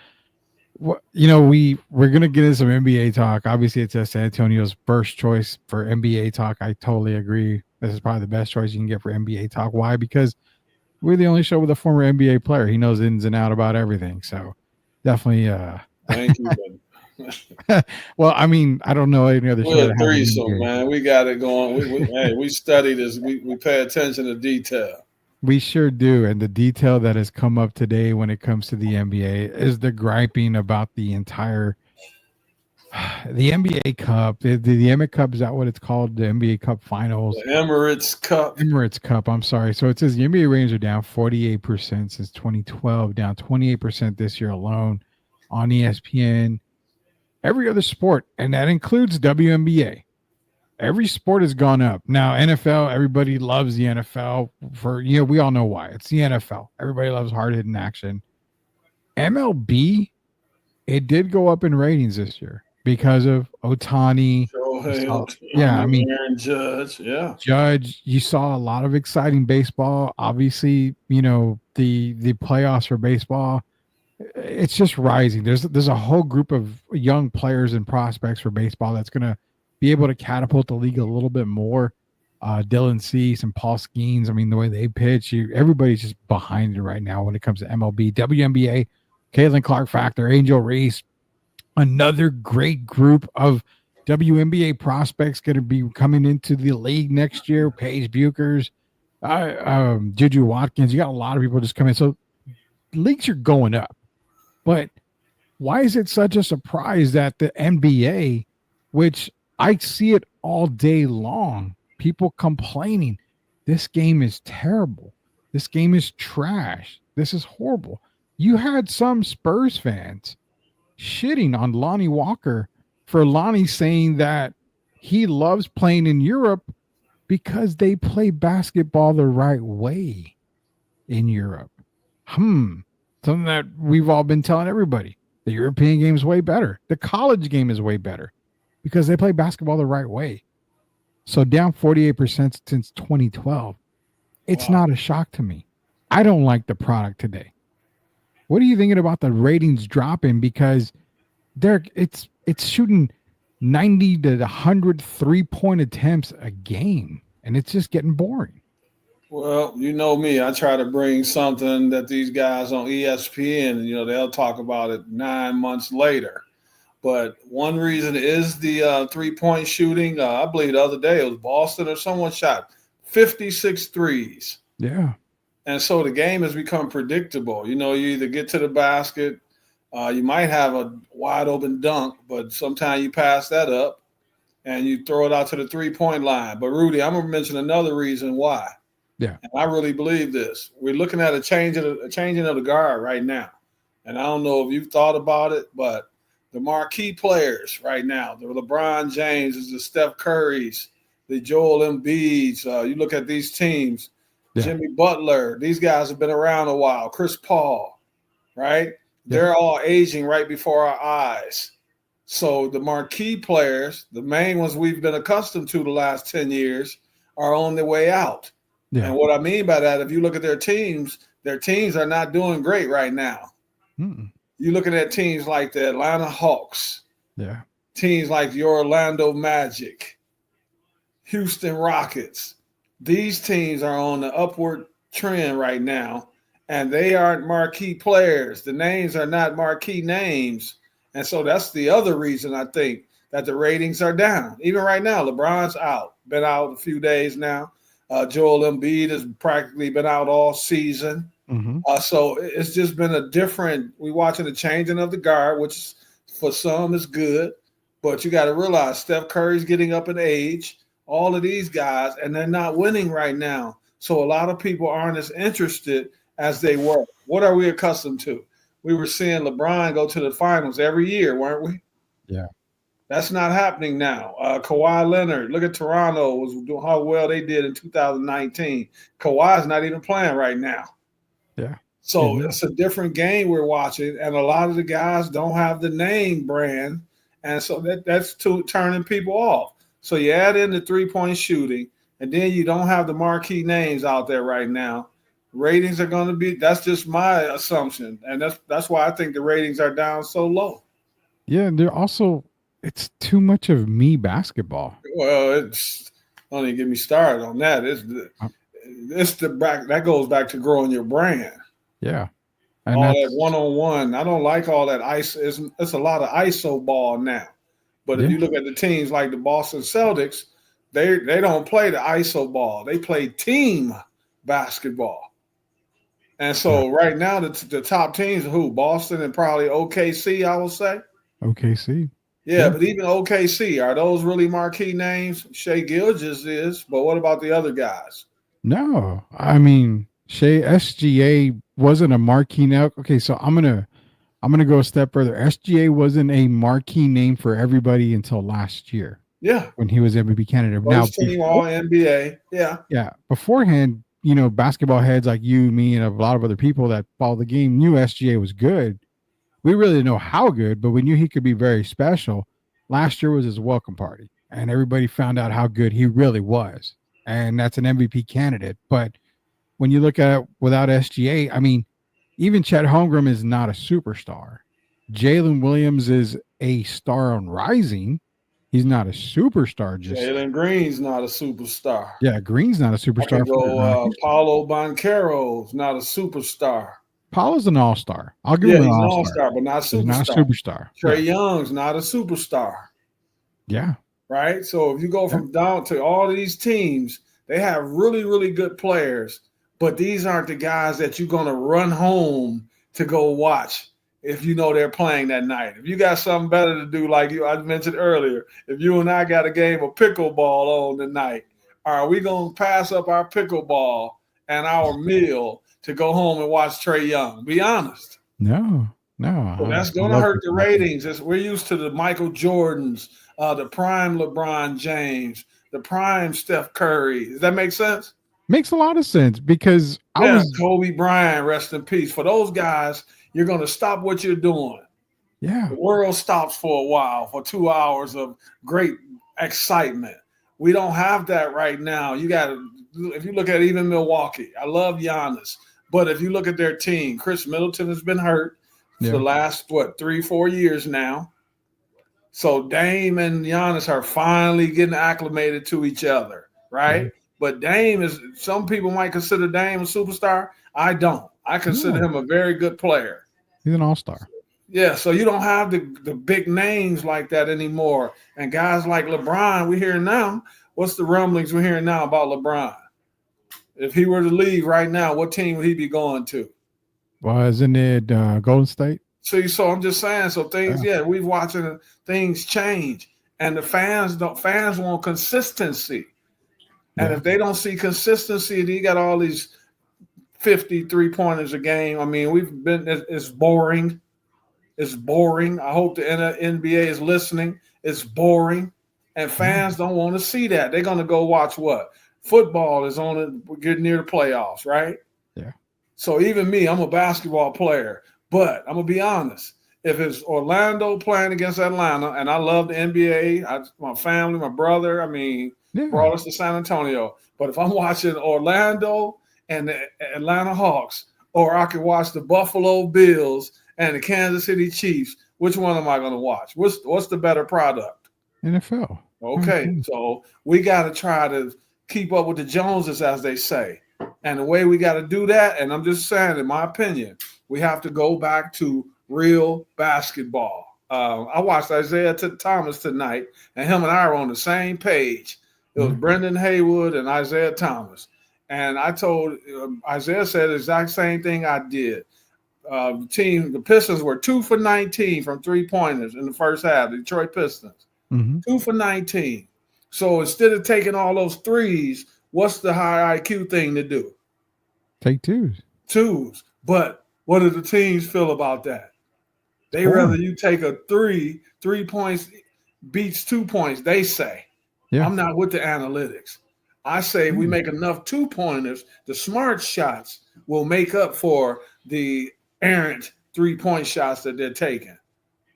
G: we're going to get into some NBA talk. Obviously, it's San Antonio's first choice for NBA talk. I totally agree. This is probably the best choice you can get for NBA talk. Why? Because we're the only show with a former NBA player. He knows ins and out about everything. So, definitely.
H: Thank you.
G: Well, I mean, I don't know any other show.
H: We're a threesome, man. We got it going. We study this. We pay attention to detail.
G: We sure do. And the detail that has come up today when it comes to the NBA is the griping about the entire the NBA Cup. The Emmett Cup, is that what it's called? The NBA Cup Finals.
H: The Emirates Cup.
G: Emirates Cup, I'm sorry. So it says the NBA ratings are down 48% since 2012, down 28% this year alone on ESPN. Every other sport, and that includes WNBA. Every sport has gone up. Now, NFL, everybody loves the NFL for, we all know why. It's the NFL. Everybody loves hard-hitting action. MLB, it did go up in ratings this year because of Ohtani.
H: Judge. Yeah.
G: Judge, you saw a lot of exciting baseball. Obviously, the playoffs for baseball. It's just rising. There's a whole group of young players and prospects for baseball that's going to be able to catapult the league a little bit more. Dylan Cease and Paul Skeens, I mean, the way they pitch, everybody's just behind it right now when it comes to MLB. WNBA, Caitlin Clark Factor, Angel Reese, another great group of WNBA prospects going to be coming into the league next year. Paige Buchers, Juju Watkins. You got a lot of people just coming. So leagues are going up. But why is it such a surprise that the NBA, which I see it all day long, people complaining, this game is terrible. This game is trash. This is horrible. You had some Spurs fans shitting on Lonnie Walker for Lonnie saying that he loves playing in Europe because they play basketball the right way in Europe. Something that we've all been telling everybody. The European game is way better. The college game is way better because they play basketball the right way. So down 48% since 2012. It's not a shock to me. I don't like the product today. What are you thinking about the ratings dropping? Because it's shooting 90 to 100 3-point attempts a game, and it's just getting boring.
H: Well, you know me. I try to bring something that these guys on ESPN, they'll talk about it 9 months later. But one reason is the 3-point shooting. I believe the other day it was Boston or someone shot 56 threes.
G: Yeah.
H: And so the game has become predictable. You either get to the basket, you might have a wide open dunk, but sometimes you pass that up and you throw it out to the 3-point line. But Rudy, I'm going to mention another reason why.
G: Yeah.
H: And I really believe this. We're looking at a changing of the guard right now. And I don't know if you've thought about it, but the marquee players right now, the LeBron James, the Steph Currys, the Joel Embiids, you look at these teams, Jimmy Butler, these guys have been around a while, Chris Paul, right? They're all aging right before our eyes. So the marquee players, the main ones we've been accustomed to the last 10 years, are on their way out. Yeah. And what I mean by that, if you look at their teams are not doing great right now. You're looking at teams like the Atlanta Hawks, teams like the Orlando Magic, Houston Rockets. These teams are on the upward trend right now, and they aren't marquee players. The names are not marquee names. And so that's the other reason I think that the ratings are down. Even right now, LeBron's out, been out a few days now. Joel Embiid has practically been out all season.
G: Mm-hmm.
H: So it's just been a different – we're watching the changing of the guard, which for some is good. But you got to realize Steph Curry's getting up in age, all of these guys, and they're not winning right now. So a lot of people aren't as interested as they were. What are we accustomed to? We were seeing LeBron go to the finals every year, weren't we?
G: Yeah.
H: That's not happening now. Kawhi Leonard, look at Toronto, was doing how well they did in 2019. Kawhi's not even playing right now.
G: Yeah.
H: So it's a different game we're watching, and a lot of the guys don't have the name brand, and so that's turning people off. So you add in the three-point shooting, and then you don't have the marquee names out there right now. Ratings are going to be – that's just my assumption, and that's why I think the ratings are down so low.
G: Yeah, and they're also – it's too much of me basketball.
H: Well, don't even get me started on that. It's the back that goes back to growing your brand.
G: Yeah. And
H: all that one-on-one. I don't like all that ISO. It's a lot of ISO ball now. But if you look at the teams like the Boston Celtics, they don't play the ISO ball. They play team basketball. And so right now the top teams are who? Boston and probably OKC, I will say.
G: OKC.
H: Yeah, but even OKC, are those really marquee names? Shai Gilgeous is, but what about the other guys?
G: No. I mean, SGA wasn't a marquee now. Okay, so I'm gonna go a step further. SGA wasn't a marquee name for everybody until last year.
H: Yeah.
G: When he was MVP candidate.
H: First team all NBA. Yeah.
G: Yeah. Beforehand, basketball heads like you, me, and a lot of other people that follow the game knew SGA was good. We really didn't know how good, but we knew he could be very special. Last year was his welcome party, and everybody found out how good he really was. And that's an MVP candidate. But when you look at it without SGA, I mean, even Chet Holmgren is not a superstar. Jalen Williams is a star on rising. He's not a superstar.
H: Jalen Green's not a superstar.
G: Yeah, Green's not a superstar.
H: Paulo Banchero's not a superstar.
G: Paulo's an all-star. I'll give him an
H: all-star, but not superstar.
G: He's not a superstar.
H: Trae Young's not a superstar.
G: Yeah.
H: Right? So if you go from down to all of these teams, they have really, really good players, but these aren't the guys that you're going to run home to go watch if you know they're playing that night. If you got something better to do, like I mentioned earlier, if you and I got a game of pickleball on tonight, are we going to pass up our pickleball and our meal to go home and watch Trae Young? Be honest.
G: No.
H: So that's going to hurt the ratings. We're used to the Michael Jordans, the prime LeBron James, the prime Steph Curry. Does that make sense?
G: Makes a lot of sense because
H: Kobe Bryant, rest in peace. For those guys, you're going to stop what you're doing.
G: Yeah.
H: The world stops for a while, for 2 hours of great excitement. We don't have that right now. If you look at even Milwaukee, I love Giannis. But if you look at their team, Chris Middleton has been hurt for the last, 3-4 years now. So Dame and Giannis are finally getting acclimated to each other, right? Yeah. But some people might consider Dame a superstar. I don't. I consider him a very good player.
G: He's an all-star.
H: Yeah, so you don't have the big names like that anymore. And guys like LeBron, we're hearing now. What's the rumblings we're hearing now about LeBron? If he were to leave right now, what team would he be going to?
G: Well, isn't it Golden State?
H: See, so I'm just saying, so things, we're watching things change. And the fans want consistency. And if they don't see consistency, you got all these 50 3-pointers a game. I mean, it's boring. It's boring. I hope the NBA is listening. It's boring. And fans don't want to see that. They're going to go watch what? Football is on it, getting near the playoffs, right?
G: Yeah.
H: So even me, I'm a basketball player. But I'm going to be honest. If it's Orlando playing against Atlanta, and I love the NBA, my family, my brother, brought us to San Antonio. But if I'm watching Orlando and the Atlanta Hawks, or I could watch the Buffalo Bills and the Kansas City Chiefs, which one am I going to watch? What's the better product?
G: NFL.
H: Okay, so we got to try to keep up with the Joneses, as they say. And the way we got to do that, and I'm just saying, in my opinion, we have to go back to real basketball. I watched Isaiah Thomas tonight, and him and I were on the same page. It was Brendan Haywood and Isaiah Thomas. And I told Isaiah said the exact same thing I did. The Pistons were 2 for 19 from 3-pointers in the first half, the Detroit Pistons. 2 for 19. So instead of taking all those threes, what's the high IQ thing to do?
G: Take twos. But what do the teams feel about that? They rather you take a 3 points beats 2 points, they say. Yeah. I'm not with the analytics. I say if we make enough 2-pointers, the smart shots will make up for the errant 3-point shots that they're taking.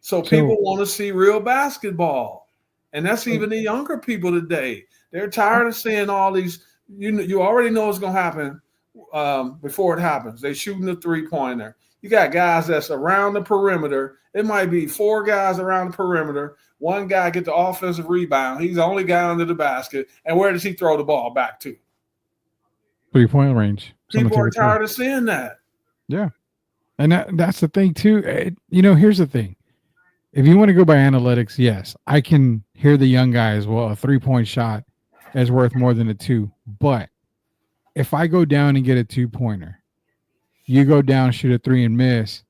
G: So people want to see real basketball. And that's even the younger people today. They're tired of seeing all these. You already know what's going to happen before it happens. They're shooting the 3-pointer. You got guys that's around the perimeter. It might be 4 guys around the perimeter. One guy get the offensive rebound. He's the only guy under the basket. And where does he throw the ball back to? 3-point range.
H: People are tired of seeing that.
G: Yeah. And that's the thing, too. Here's the thing. If you want to go by analytics, yes, I can hear the young guys. Well, a 3-point shot is worth more than a 2. But if I go down and get a 2-pointer, you go down, shoot a 3 and miss,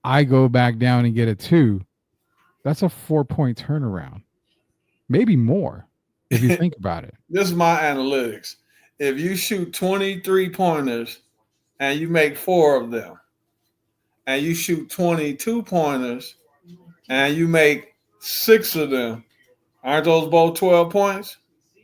G: I go back down and get a 2, that's a 4-point turnaround. Maybe more if you think about it.
H: This is my analytics. If you shoot 23 pointers and you make 4 of them, and you shoot 22 pointers and you make 6 of them, aren't those both 12 points?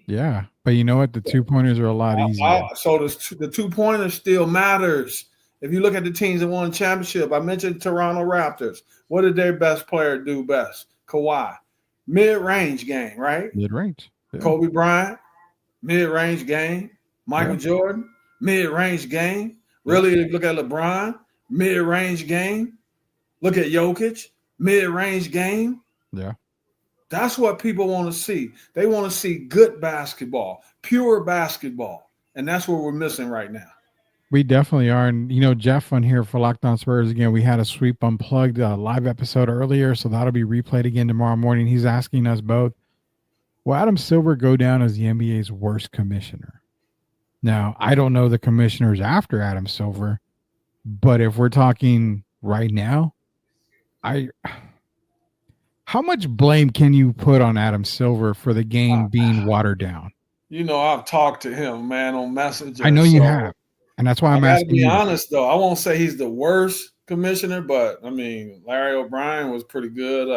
G: Yeah, but you know what? The 2-pointers are a lot easier.
H: So the 2-pointer still matters. If you look at the teams that won championship, I mentioned Toronto Raptors. What did their best player do best? Kawhi. Mid-range game, right?
G: Mid-range. Yeah.
H: Kobe Bryant, mid-range game. Michael Jordan, mid-range game. Really, if you look at LeBron, mid-range game. Look at Jokic, mid-range game.
G: Yeah.
H: That's what people want to see. They want to see good basketball, pure basketball. And that's what we're missing right now.
G: We definitely are. And, Jeff on here for Locked On Spurs, again, we had a Sweep Unplugged live episode earlier, so that'll be replayed again tomorrow morning. He's asking us both, will Adam Silver go down as the NBA's worst commissioner? Now, I don't know the commissioners after Adam Silver, but if we're talking right now, how much blame can you put on Adam Silver for the game being watered down?
H: I've talked to him, man, on Messenger.
G: I know you have. And that's why I'm asking you.
H: To be honest, though, I won't say he's the worst commissioner, but, Larry O'Brien was pretty good.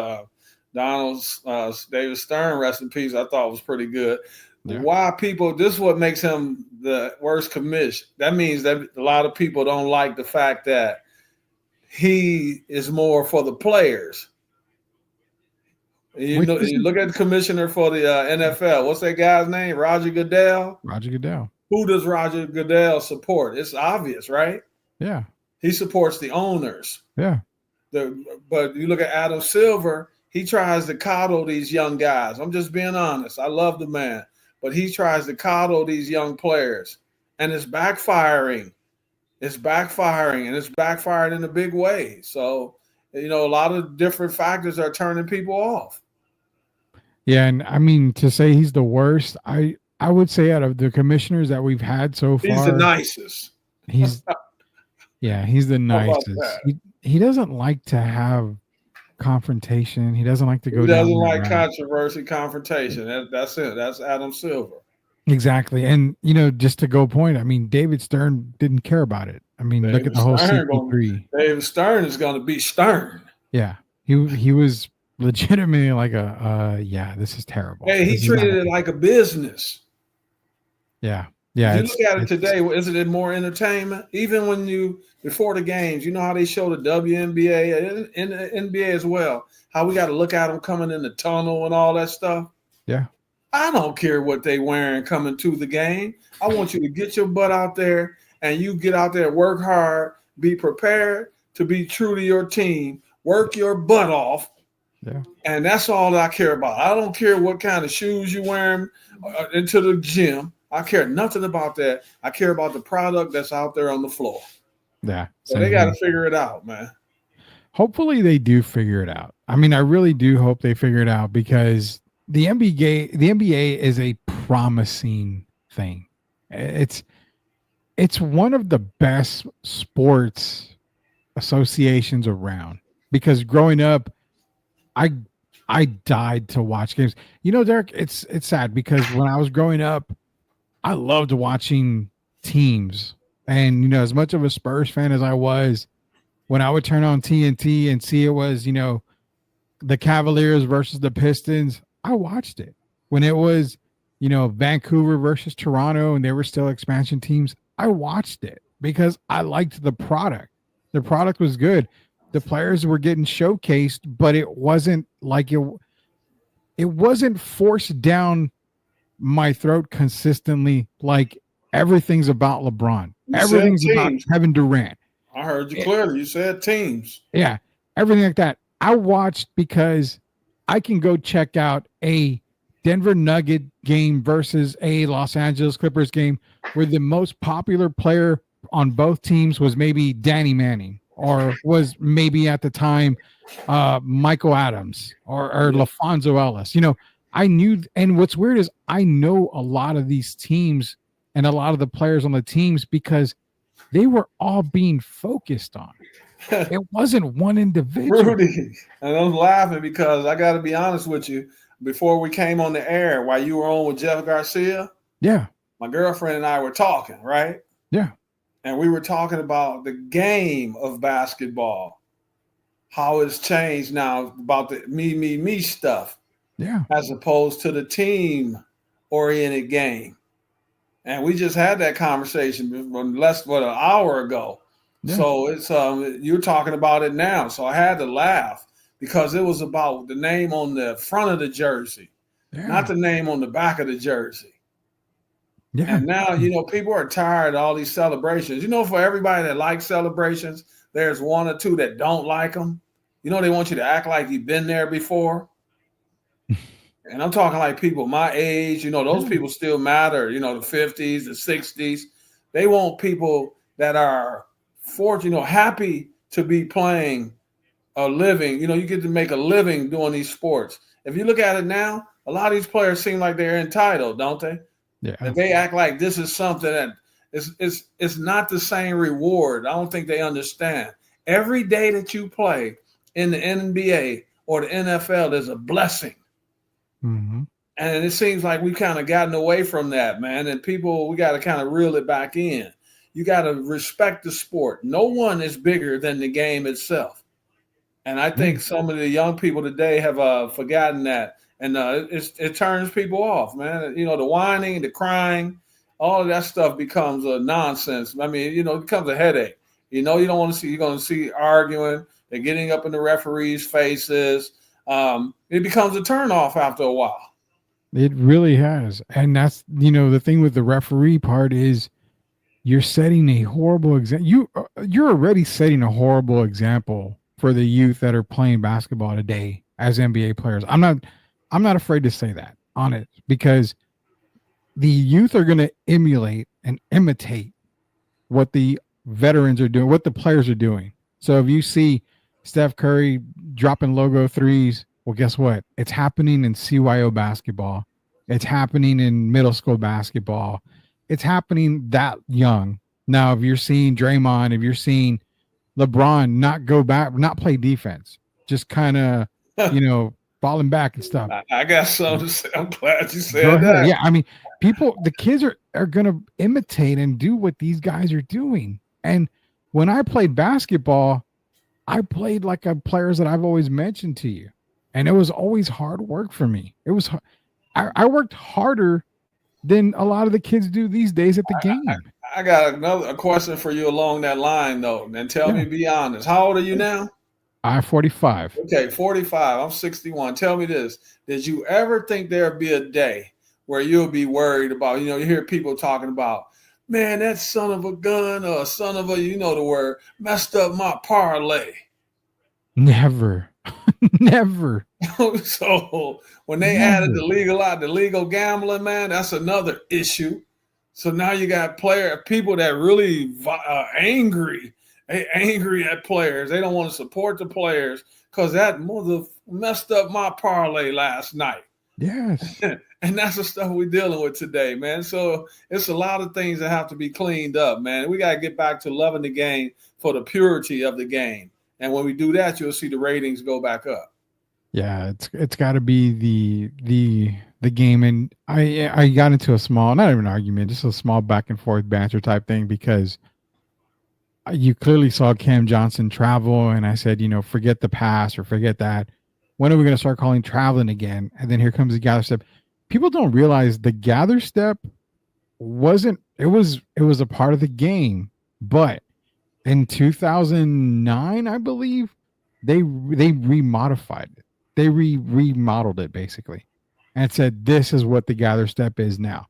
H: David Stern, rest in peace, I thought was pretty good. Yeah. Why this is what makes him the worst commissioner. That means that a lot of people don't like the fact that he is more for the players. You look at the commissioner for the NFL. What's that guy's name? Roger Goodell?
G: Roger Goodell.
H: Who does Roger Goodell support? It's obvious, right?
G: Yeah.
H: He supports the owners.
G: Yeah.
H: But you look at Adam Silver, he tries to coddle these young guys. I'm just being honest. I love the man. But he tries to coddle these young players. And it's backfiring. It's backfiring, and it's backfired in a big way. So, a lot of different factors are turning people off.
G: Yeah, and to say he's the worst, I would say out of the commissioners that we've had so far,
H: he's the nicest.
G: He's the nicest. He doesn't like to have confrontation. He doesn't like to go.
H: He doesn't like controversy, confrontation. That's it. That's Adam Silver.
G: Exactly, and just to go point, David Stern didn't care about it. Look at the whole CP3.
H: David Stern is going to be stern.
G: Yeah, he was legitimately like this is terrible.
H: Hey, he treated it like a business.
G: Yeah.
H: If you look at it today, isn't it more entertainment? Even when before the games, you know how they show the WNBA and the NBA as well, how we got to look at them coming in the tunnel and all that stuff.
G: Yeah.
H: I don't care what they wearing coming to the game. I want you to get your butt out there and you get out there, work hard, be prepared to be true to your team, work your butt off.
G: Yeah. And
H: that's all I care about. I don't care what kind of shoes you're wearing into the gym. I care nothing about that. I care about the product that's out there on the floor.
G: Yeah.
H: So they got to figure it out, man.
G: Hopefully they do figure it out. I mean, I really do hope they figure it out because the NBA is a promising thing. It's one of the best sports associations around because growing up, I died to watch games. You know, Derek, it's sad because when I was growing up, I loved watching teams. And, you know, as much of a Spurs fan as I was, when I would turn on TNT and see it was, you know, the Cavaliers versus the Pistons, I watched it. When it was, you know, Vancouver versus Toronto and they were still expansion teams, I watched it because I liked the product. The product was good. The players were getting showcased, but it wasn't like it wasn't forced down my throat consistently like everything's about LeBron. Everything's about Kevin Durant.
H: I heard you clearly. You said teams.
G: Yeah, everything like that. I watched because I can go check out a Denver Nugget game versus a Los Angeles Clippers game where the most popular player on both teams was maybe Danny Manning or was maybe at the time Michael Adams or LaFonso Ellis. You know, I knew, and what's weird is I know a lot of these teams and a lot of the players on the teams because they were all being focused on. It wasn't one individual.
H: Rudy, and I'm laughing because I got to be honest with you. Before we came on the air, while you were on with Jeff Garcia,
G: yeah,
H: my girlfriend and I were talking, right?
G: Yeah.
H: And we were talking about the game of basketball, how it's changed now about the me stuff.
G: Yeah.
H: As opposed to the team-oriented game. And we just had that conversation less than an hour ago. Yeah. So it's you're talking about it now. So I had to laugh because it was about the name on the front of the jersey, not the name on the back of the jersey. Yeah. And now, you know, people are tired of all these celebrations. You know, for everybody that likes celebrations, there's one or two that don't like them. You know, they want you to act like you've been there before. And I'm talking like people my age, you know, those people still matter, you know, the 50s, the 60s. They want people that are fortunate, you know, happy to be playing a living. You know, you get to make a living doing these sports. If you look at it now, a lot of these players seem like they're entitled, don't they? Yeah. That they act like this is something that it's not the same reward. I don't think they understand. Every day that you play in the NBA or the NFL is a blessing. Mm-hmm. And it seems like we've kind of gotten away from that, man. And people, we got to kind of reel it back in. You got to respect the sport. No one is bigger than the game itself. And I think some of the young people today have forgotten that. And it turns people off, man. You know, the whining, the crying, all of that stuff becomes a nonsense. I mean, you know, it becomes a headache. You know, you don't want to see, you're going to see arguing. They're getting up in the referees' faces. It becomes a turnoff after a while.
G: It really has. And that's, you know, the thing with the referee part is you're setting a horrible example. You're already setting a horrible example for the youth that are playing basketball today as NBA players. I'm not afraid to say that on it because the youth are going to emulate and imitate what the veterans are doing, what the players are doing. So if you see Steph Curry dropping logo threes, well, guess what? It's happening in CYO basketball. It's happening in middle school basketball. It's happening that young. Now, if you're seeing Draymond, if you're seeing LeBron not go back, not play defense, just kind of, you know, falling back and stuff.
H: I got something to say. I'm glad you said that.
G: Yeah, I mean, the kids are going to imitate and do what these guys are doing. And when I played basketball, I played like players that I've always mentioned to you. And it was always hard work for me. It was, I worked harder than a lot of the kids do these days at the game.
H: I got a question for you along that line, though. And tell me, be honest. How old are you now?
G: I'm 45.
H: Okay, 45. I'm 61. Tell me this. Did you ever think there'd be a day where you'll be worried about, you know, you hear people talking about, man, that son of a gun or son of a, you know the word, messed up my parlay.
G: Never. Never.
H: So when they added the legal gambling, man, that's another issue. So now you got people that really angry at players. They don't want to support the players because that mother messed up my parlay last night.
G: Yes.
H: And that's the stuff we're dealing with today, man. So it's a lot of things that have to be cleaned up, man. We got to get back to loving the game for the purity of the game. And when we do that, you'll see the ratings go back up.
G: Yeah, it's got to be the game. And I got into a small, not even an argument, just a small back and forth banter type thing, because you clearly saw Cam Johnson travel, and I said, forget the pass or forget that. When are we going to start calling traveling again? And then here comes the gather step. People don't realize the gather step wasn't. It was a part of the game, but in 2009, I believe they remodified it. They remodeled it basically, and said this is what the gather step is now.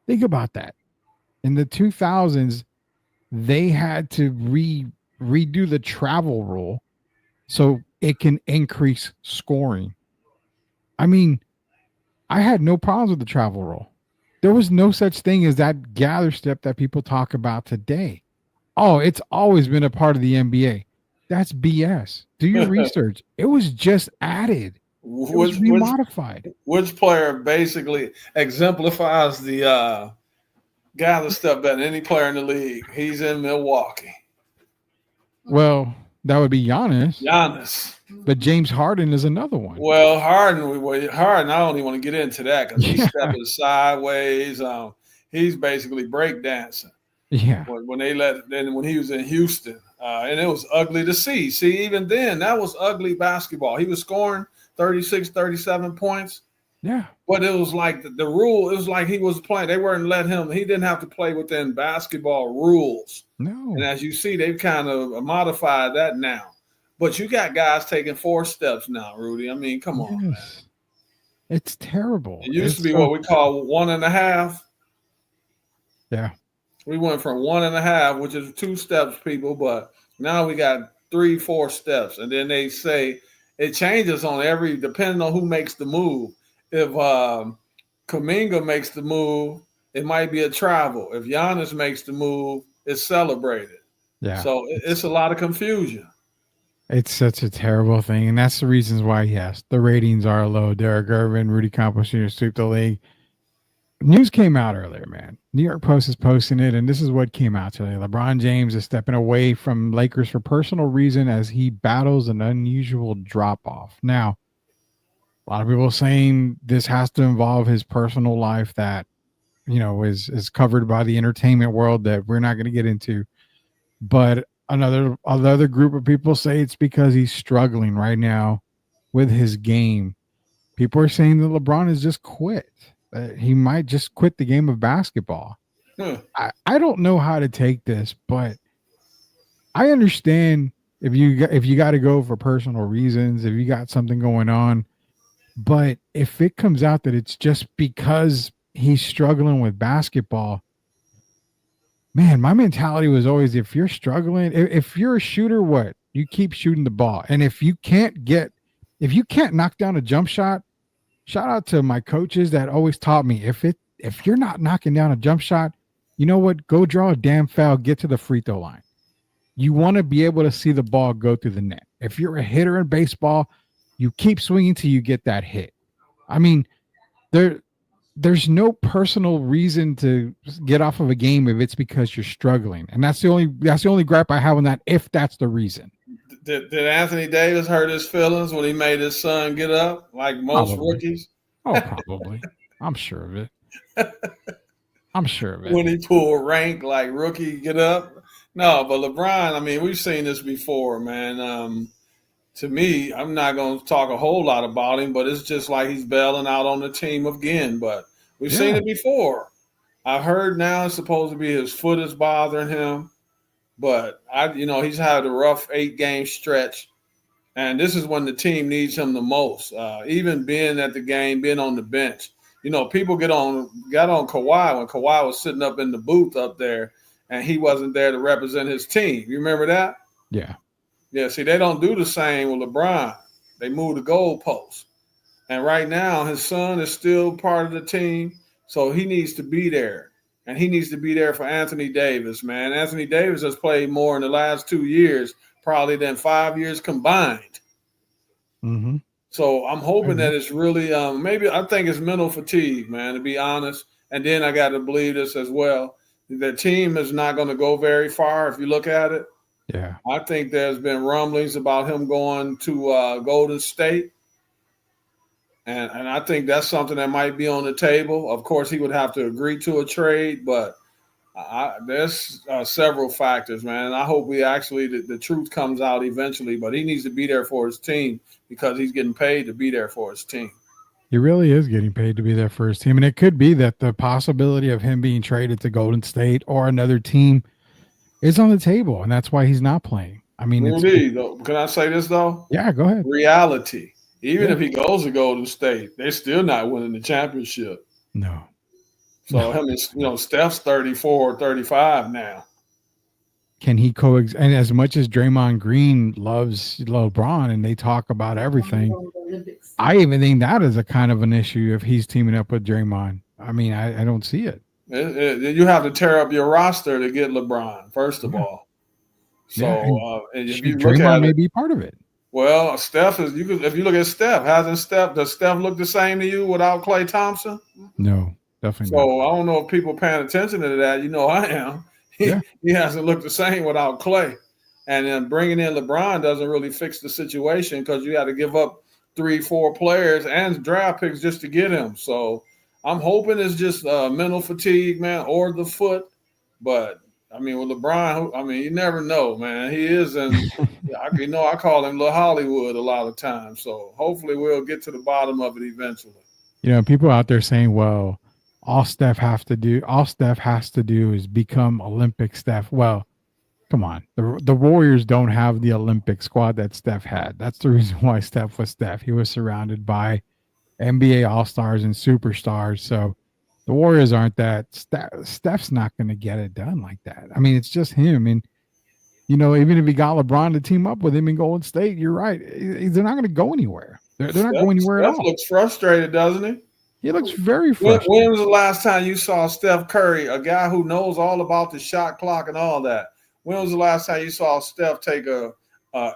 G: Think about that. In the 2000s, they had to redo the travel rule so it can increase scoring. I mean, I had no problems with the travel rule. There was no such thing as that gather step that people talk about today. Oh, it's always been a part of the NBA. That's BS. Do your research. It was just added. It was remodified.
H: Which player basically exemplifies the gather step better than any player in the league? He's in Milwaukee.
G: Well, that would be Giannis. But James Harden is another one.
H: Well, Harden, I don't even want to get into that because he's stepping sideways. He's basically breakdancing.
G: Yeah.
H: When he was in Houston, and it was ugly to see. See, even then, that was ugly basketball. He was scoring 36, 37 points.
G: Yeah.
H: But it was like the rule, it was like he was playing. They weren't letting him, he didn't have to play within basketball rules.
G: No.
H: And as you see, they've kind of modified that now. But you got guys taking 4 steps now, Rudy. I mean, come on, man.
G: It's terrible.
H: It used to be what we call 1.5.
G: Yeah.
H: We went from 1.5, which is 2 steps, people, but now we got 3, 4 steps. And then they say it changes on depending on who makes the move. If Kuminga makes the move, it might be a travel. If Giannis makes the move, it's celebrated.
G: Yeah.
H: So it's a lot of confusion.
G: It's such a terrible thing. And that's the reasons why, yes, the ratings are low. Derrick Irvin, Rudy Campos Jr. sweep the league. News came out earlier, man. New York Post is posting it, and this is what came out today. LeBron James is stepping away from Lakers for personal reason as he battles an unusual drop-off. Now, a lot of people are saying this has to involve his personal life that, is covered by the entertainment world that we're not going to get into. But another group of people say it's because he's struggling right now with his game. People are saying that LeBron has just quit. He might just quit the game of basketball. I don't know how to take this, but I understand if you got to go for personal reasons, if you got something going on. But if it comes out that it's just because he's struggling with basketball, man, my mentality was always, if you're struggling, if you're a shooter, what? You keep shooting the ball. And if you can't knock down a jump shot, shout out to my coaches that always taught me, if you're not knocking down a jump shot, you know what? Go draw a damn foul, get to the free throw line. You want to be able to see the ball go through the net. If you're a hitter in baseball, you keep swinging till you get that hit. I mean, there's no personal reason to get off of a game if it's because you're struggling. And that's the only gripe I have on that, if that's the reason.
H: Did Anthony Davis hurt his feelings when he made his son get up, like most rookies?
G: Oh, probably. I'm sure of it.
H: When he pulled rank, like rookie get up. No, but LeBron, I mean, we've seen this before, man. To me, I'm not going to talk a whole lot about him, but it's just like he's bailing out on the team again. But we've seen it before. I've heard now it's supposed to be his foot is bothering him. But, he's had a rough 8-game stretch. And this is when the team needs him the most. Even being at the game, being on the bench. People got on Kawhi when Kawhi was sitting up in the booth up there, and he wasn't there to represent his team. You remember that?
G: Yeah.
H: Yeah, see, they don't do the same with LeBron. They move the goalposts. And right now, his son is still part of the team, so he needs to be there. and he needs to be there for Anthony Davis, man. Anthony Davis has played more in the last 2 years probably than 5 years combined.
G: Mm-hmm.
H: So I'm hoping that it's really maybe I think it's mental fatigue, man, to be honest. And then I got to believe this as well. The team is not going to go very far if you look at it.
G: Yeah.
H: I think there's been rumblings about him going to Golden State. And I think that's something that might be on the table. Of course, he would have to agree to a trade, but there's several factors, man. I hope the truth comes out eventually, but he needs to be there for his team because he's getting paid to be there for his team.
G: He really is getting paid to be there for his team. And it could be that the possibility of him being traded to Golden State or another team is on the table, and that's why he's not playing. I mean,
H: can I say this, though?
G: Yeah, go ahead.
H: Reality. Even if he goes to Golden State, they're still not winning the championship.
G: No.
H: So, him and, Steph's 34, 35 now.
G: Can he coexist? And as much as Draymond Green loves LeBron and they talk about everything, I even think that is a kind of an issue if he's teaming up with Draymond. I mean, I don't see it.
H: You have to tear up your roster to get LeBron, first of all. So, if you look
G: Draymond
H: at
G: may
H: it,
G: be part of it.
H: well, Steph is. If you look at Steph, does Steph look the same to you without Klay Thompson?
G: No, definitely not.
H: So I don't know if people paying attention to that. I am. He hasn't looked the same without Klay, and then bringing in LeBron doesn't really fix the situation because you got to give up 3-4 players and draft picks just to get him. So I'm hoping it's just mental fatigue, man, or the foot. But I mean, with LeBron, you never know, man. He is I call him Little Hollywood a lot of times. So hopefully we'll get to the bottom of it eventually.
G: People out there saying, well, all Steph has to do is become Olympic Steph. Well, come on. The Warriors don't have the Olympic squad that Steph had. That's the reason why Steph was Steph. He was surrounded by NBA All-Stars and superstars. So the Warriors aren't that. Steph's not going to get it done like that. I mean, it's just him. And, even if he got LeBron to team up with him in Golden State, you're right. They're not going to go anywhere. They're not going anywhere at all.
H: Steph looks frustrated, doesn't he?
G: He looks very frustrated.
H: When was the last time you saw Steph Curry, a guy who knows all about the shot clock and all that? When was the last time you saw Steph take a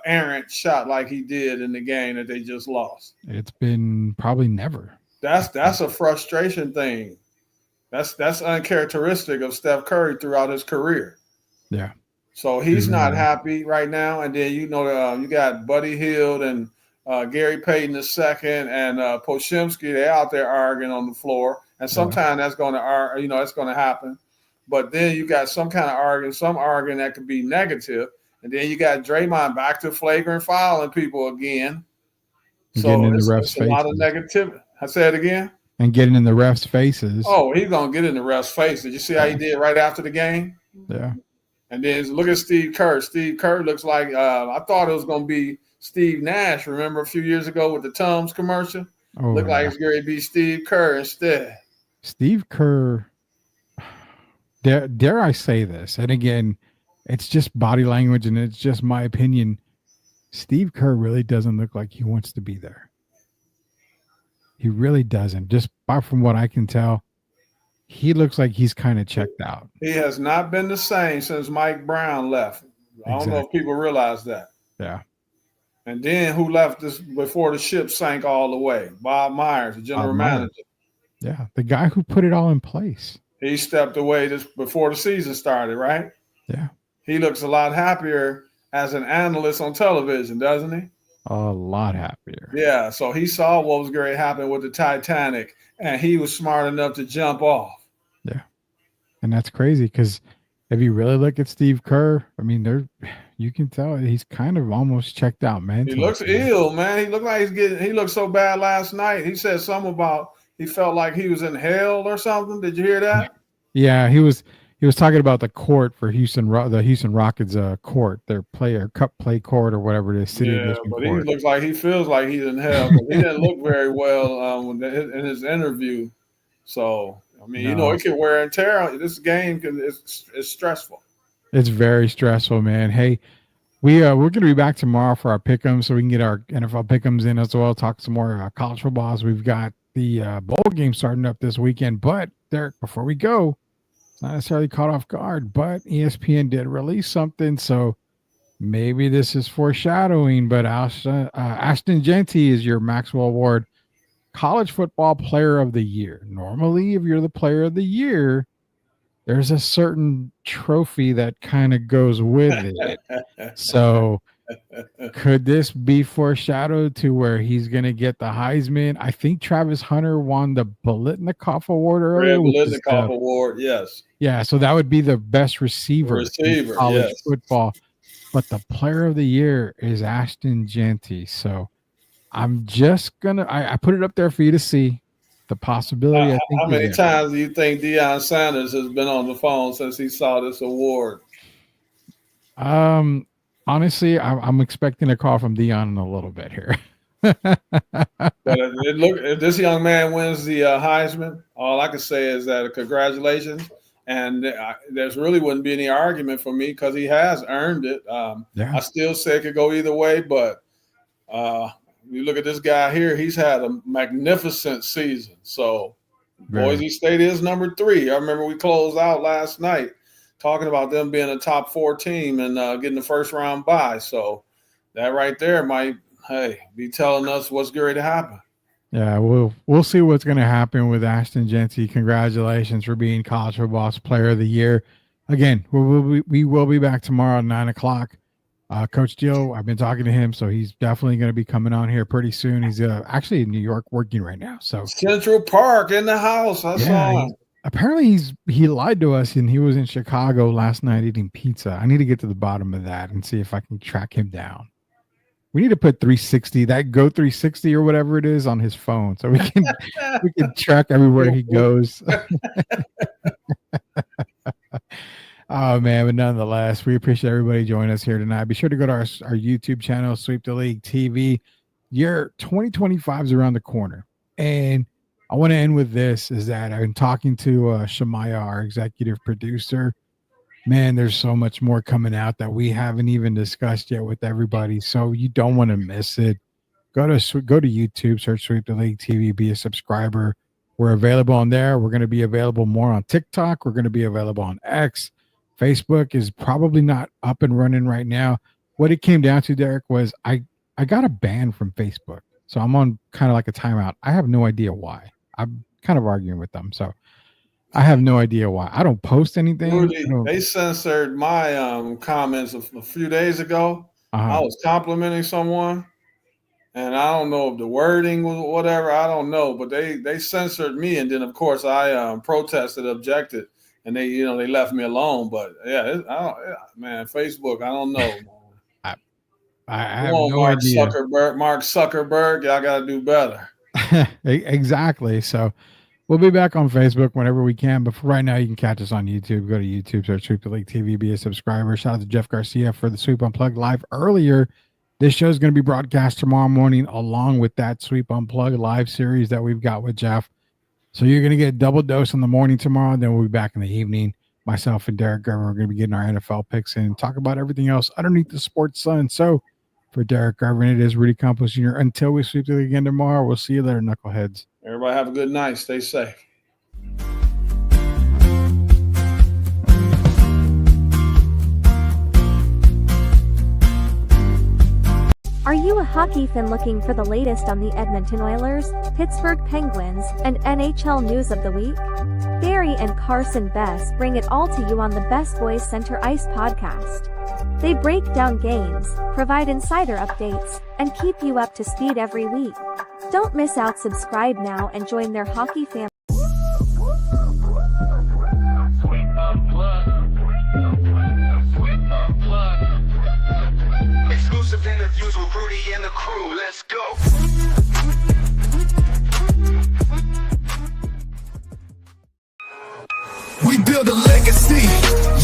H: errant shot like he did in the game that they just lost?
G: It's been probably never.
H: That's a frustration thing. That's uncharacteristic of Steph Curry throughout his career.
G: Yeah.
H: So he's not happy right now. And then you got Buddy Hield and Gary Payton II and Poshimsky. They're out there arguing on the floor, and sometimes that's going to happen. But then you got some arguing that could be negative, and then you got Draymond back to flagrant fouling people again. So it's a lot of negativity. I say it again.
G: And getting in the refs' faces.
H: Oh, he's gonna get in the refs' face. Did you see how he did right after the game?
G: Yeah.
H: And then look at Steve Kerr. Steve Kerr looks like I thought it was gonna be Steve Nash. Remember a few years ago with the Tums commercial? Looked like it's going to be Steve Kerr instead.
G: Steve Kerr. Dare I say this? And again, it's just body language, and it's just my opinion. Steve Kerr really doesn't look like he wants to be there. He really doesn't. Just from what I can tell, he looks like he's kind of checked out.
H: He has not been the same since Mike Brown left. I don't know if people realize that.
G: Yeah.
H: And then who left this before the ship sank all the way? Bob Myers, the general manager.
G: Yeah, the guy who put it all in place.
H: He stepped away before the season started, right?
G: Yeah.
H: He looks a lot happier as an analyst on television, doesn't he?
G: A lot happier.
H: Yeah, so he saw what was going to happen with the Titanic, and he was smart enough to jump off.
G: Yeah. And that's crazy because if you really look at Steve Kerr, I mean, you can tell he's kind of almost checked out, man.
H: He looks ill, man. He looked like he looked so bad last night. He said something about he felt like he was in hell or something. Did you hear that?
G: Yeah, he was talking about the court for the Houston Rockets court, their cup play court or whatever it is. City Edition
H: but
G: court.
H: He looks like he feels like he's in hell. He didn't look very well in his interview. So I mean, it can wear and tear. This game is stressful.
G: It's very stressful, man. Hey, we're going to be back tomorrow for our pick'ems, so we can get our NFL pick'ems in as well. Talk some more college footballs. We've got the bowl game starting up this weekend. But Derek, before we go, not necessarily caught off guard, but ESPN did release something, so maybe this is foreshadowing. But Ashton Jeanty is your Maxwell Award College Football Player of the Year. Normally, if you're the Player of the Year, there's a certain trophy that kind of goes with it. So could this be foreshadowed to where he's going to get the Heisman? I think Travis Hunter won the Biletnikoff Award earlier.
H: Biletnikoff Award, yes.
G: Yeah, so that would be the best receiver in college football. But the Player of the Year is Ashton Jeanty. So I'm just going to – I put it up there for you to see the possibility.
H: How many times do you think Deion Sanders has been on the phone since he saw this award?
G: Honestly, I'm expecting a call from Deion in a little bit here.
H: But if this young man wins the Heisman, all I can say is that congratulations. And there's really wouldn't be any argument for me because he has earned it. I still say it could go either way, but you look at this guy here, he's had a magnificent season. So Boise State is number 3. I remember we closed out last night talking about them being a top 4 team and getting the first round bye. So that right there might, be telling us what's going to happen.
G: Yeah, we'll see what's going to happen with Ashton Jeanty. Congratulations for being College Football's Player of the Year. Again, we will be back tomorrow at 9:00. Coach Gio, I've been talking to him, so he's definitely going to be coming on here pretty soon. He's actually in New York working right now. So
H: Central Park in the house. I saw him.
G: Apparently he lied to us, and he was in Chicago last night eating pizza. I need to get to the bottom of that and see if I can track him down. We need to put 360, that Go 360 or whatever it is, on his phone so we can track everywhere he goes. Oh man, but nonetheless, we appreciate everybody joining us here tonight. Be sure to go to our YouTube channel, Sweep the League TV. Year 2025 is around the corner, and I want to end with this: is that I've been talking to Shamaya, our executive producer. Man, there's so much more coming out that we haven't even discussed yet with everybody. So you don't want to miss it. Go to YouTube, search Sweep the League TV, be a subscriber. We're available on there. We're going to be available more on TikTok. We're going to be available on X. Facebook is probably not up and running right now. What it came down to, Derek, was I got a ban from Facebook. So I'm on kind of like a timeout. I have no idea why. I'm kind of arguing with them. So I have no idea why. I don't post anything.
H: Rudy, they censored my comments a few days ago. I was complimenting someone, and I don't know if the wording was whatever. I don't know, but they censored me, and then of course I protested, objected, and they left me alone. But man, Facebook, I don't know.
G: I have no idea.
H: Mark Zuckerberg, y'all got to do better.
G: Exactly. So we'll be back on Facebook whenever we can. But for right now, you can catch us on YouTube. Go to YouTube, search Sweep the League TV, be a subscriber. Shout out to Jeff Garcia for the Sweep Unplugged live earlier. This show is going to be broadcast tomorrow morning along with that Sweep Unplugged live series that we've got with Jeff. So you're going to get a double dose in the morning tomorrow. Then we'll be back in the evening. Myself and Derek Gervin are going to be getting our NFL picks and talk about everything else underneath the sports sun. So for Derek Gervin, it is Rudy Campos Jr. Until we sweep the league again tomorrow, we'll see you later, knuckleheads.
H: Everybody have a good night. Stay safe.
J: Are you a hockey fan looking for the latest on the Edmonton Oilers, Pittsburgh Penguins, and NHL news of the week? Barry and Carson Best bring it all to you on the Best Boys Center Ice podcast. They break down games, provide insider updates, and keep you up to speed every week. Don't miss out. Subscribe now and join their hockey family.
C: Exclusive interviews with Rudy and the crew. Let's go. We build a legacy,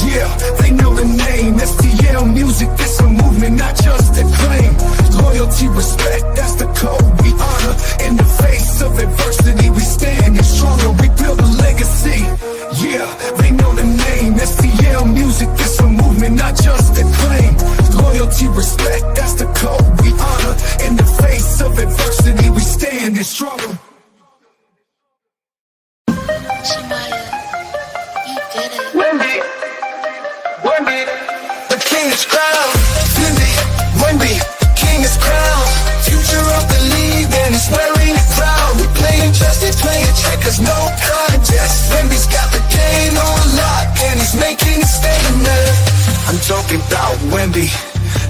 C: yeah, they know the name. STL music, it's a movement, not just a claim. Loyalty, respect, that's the code we honor. In the face of adversity, we stand stronger. We build a legacy, yeah, they know the name. STL music, it's a movement, not just a claim. Loyalty, respect, that's the code we honor. In the face of adversity, we stand stronger.
A: Shamaya, you did it.
C: Wemby, the king is crowned. Wemby, king is crowned. Future of the league and he's wearing it proud. We playing justice, playing checkers, no contest. Wemby's got the game on lock and he's making a statement. I'm talking about Wemby,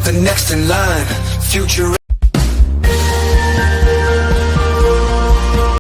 C: the next in line. Future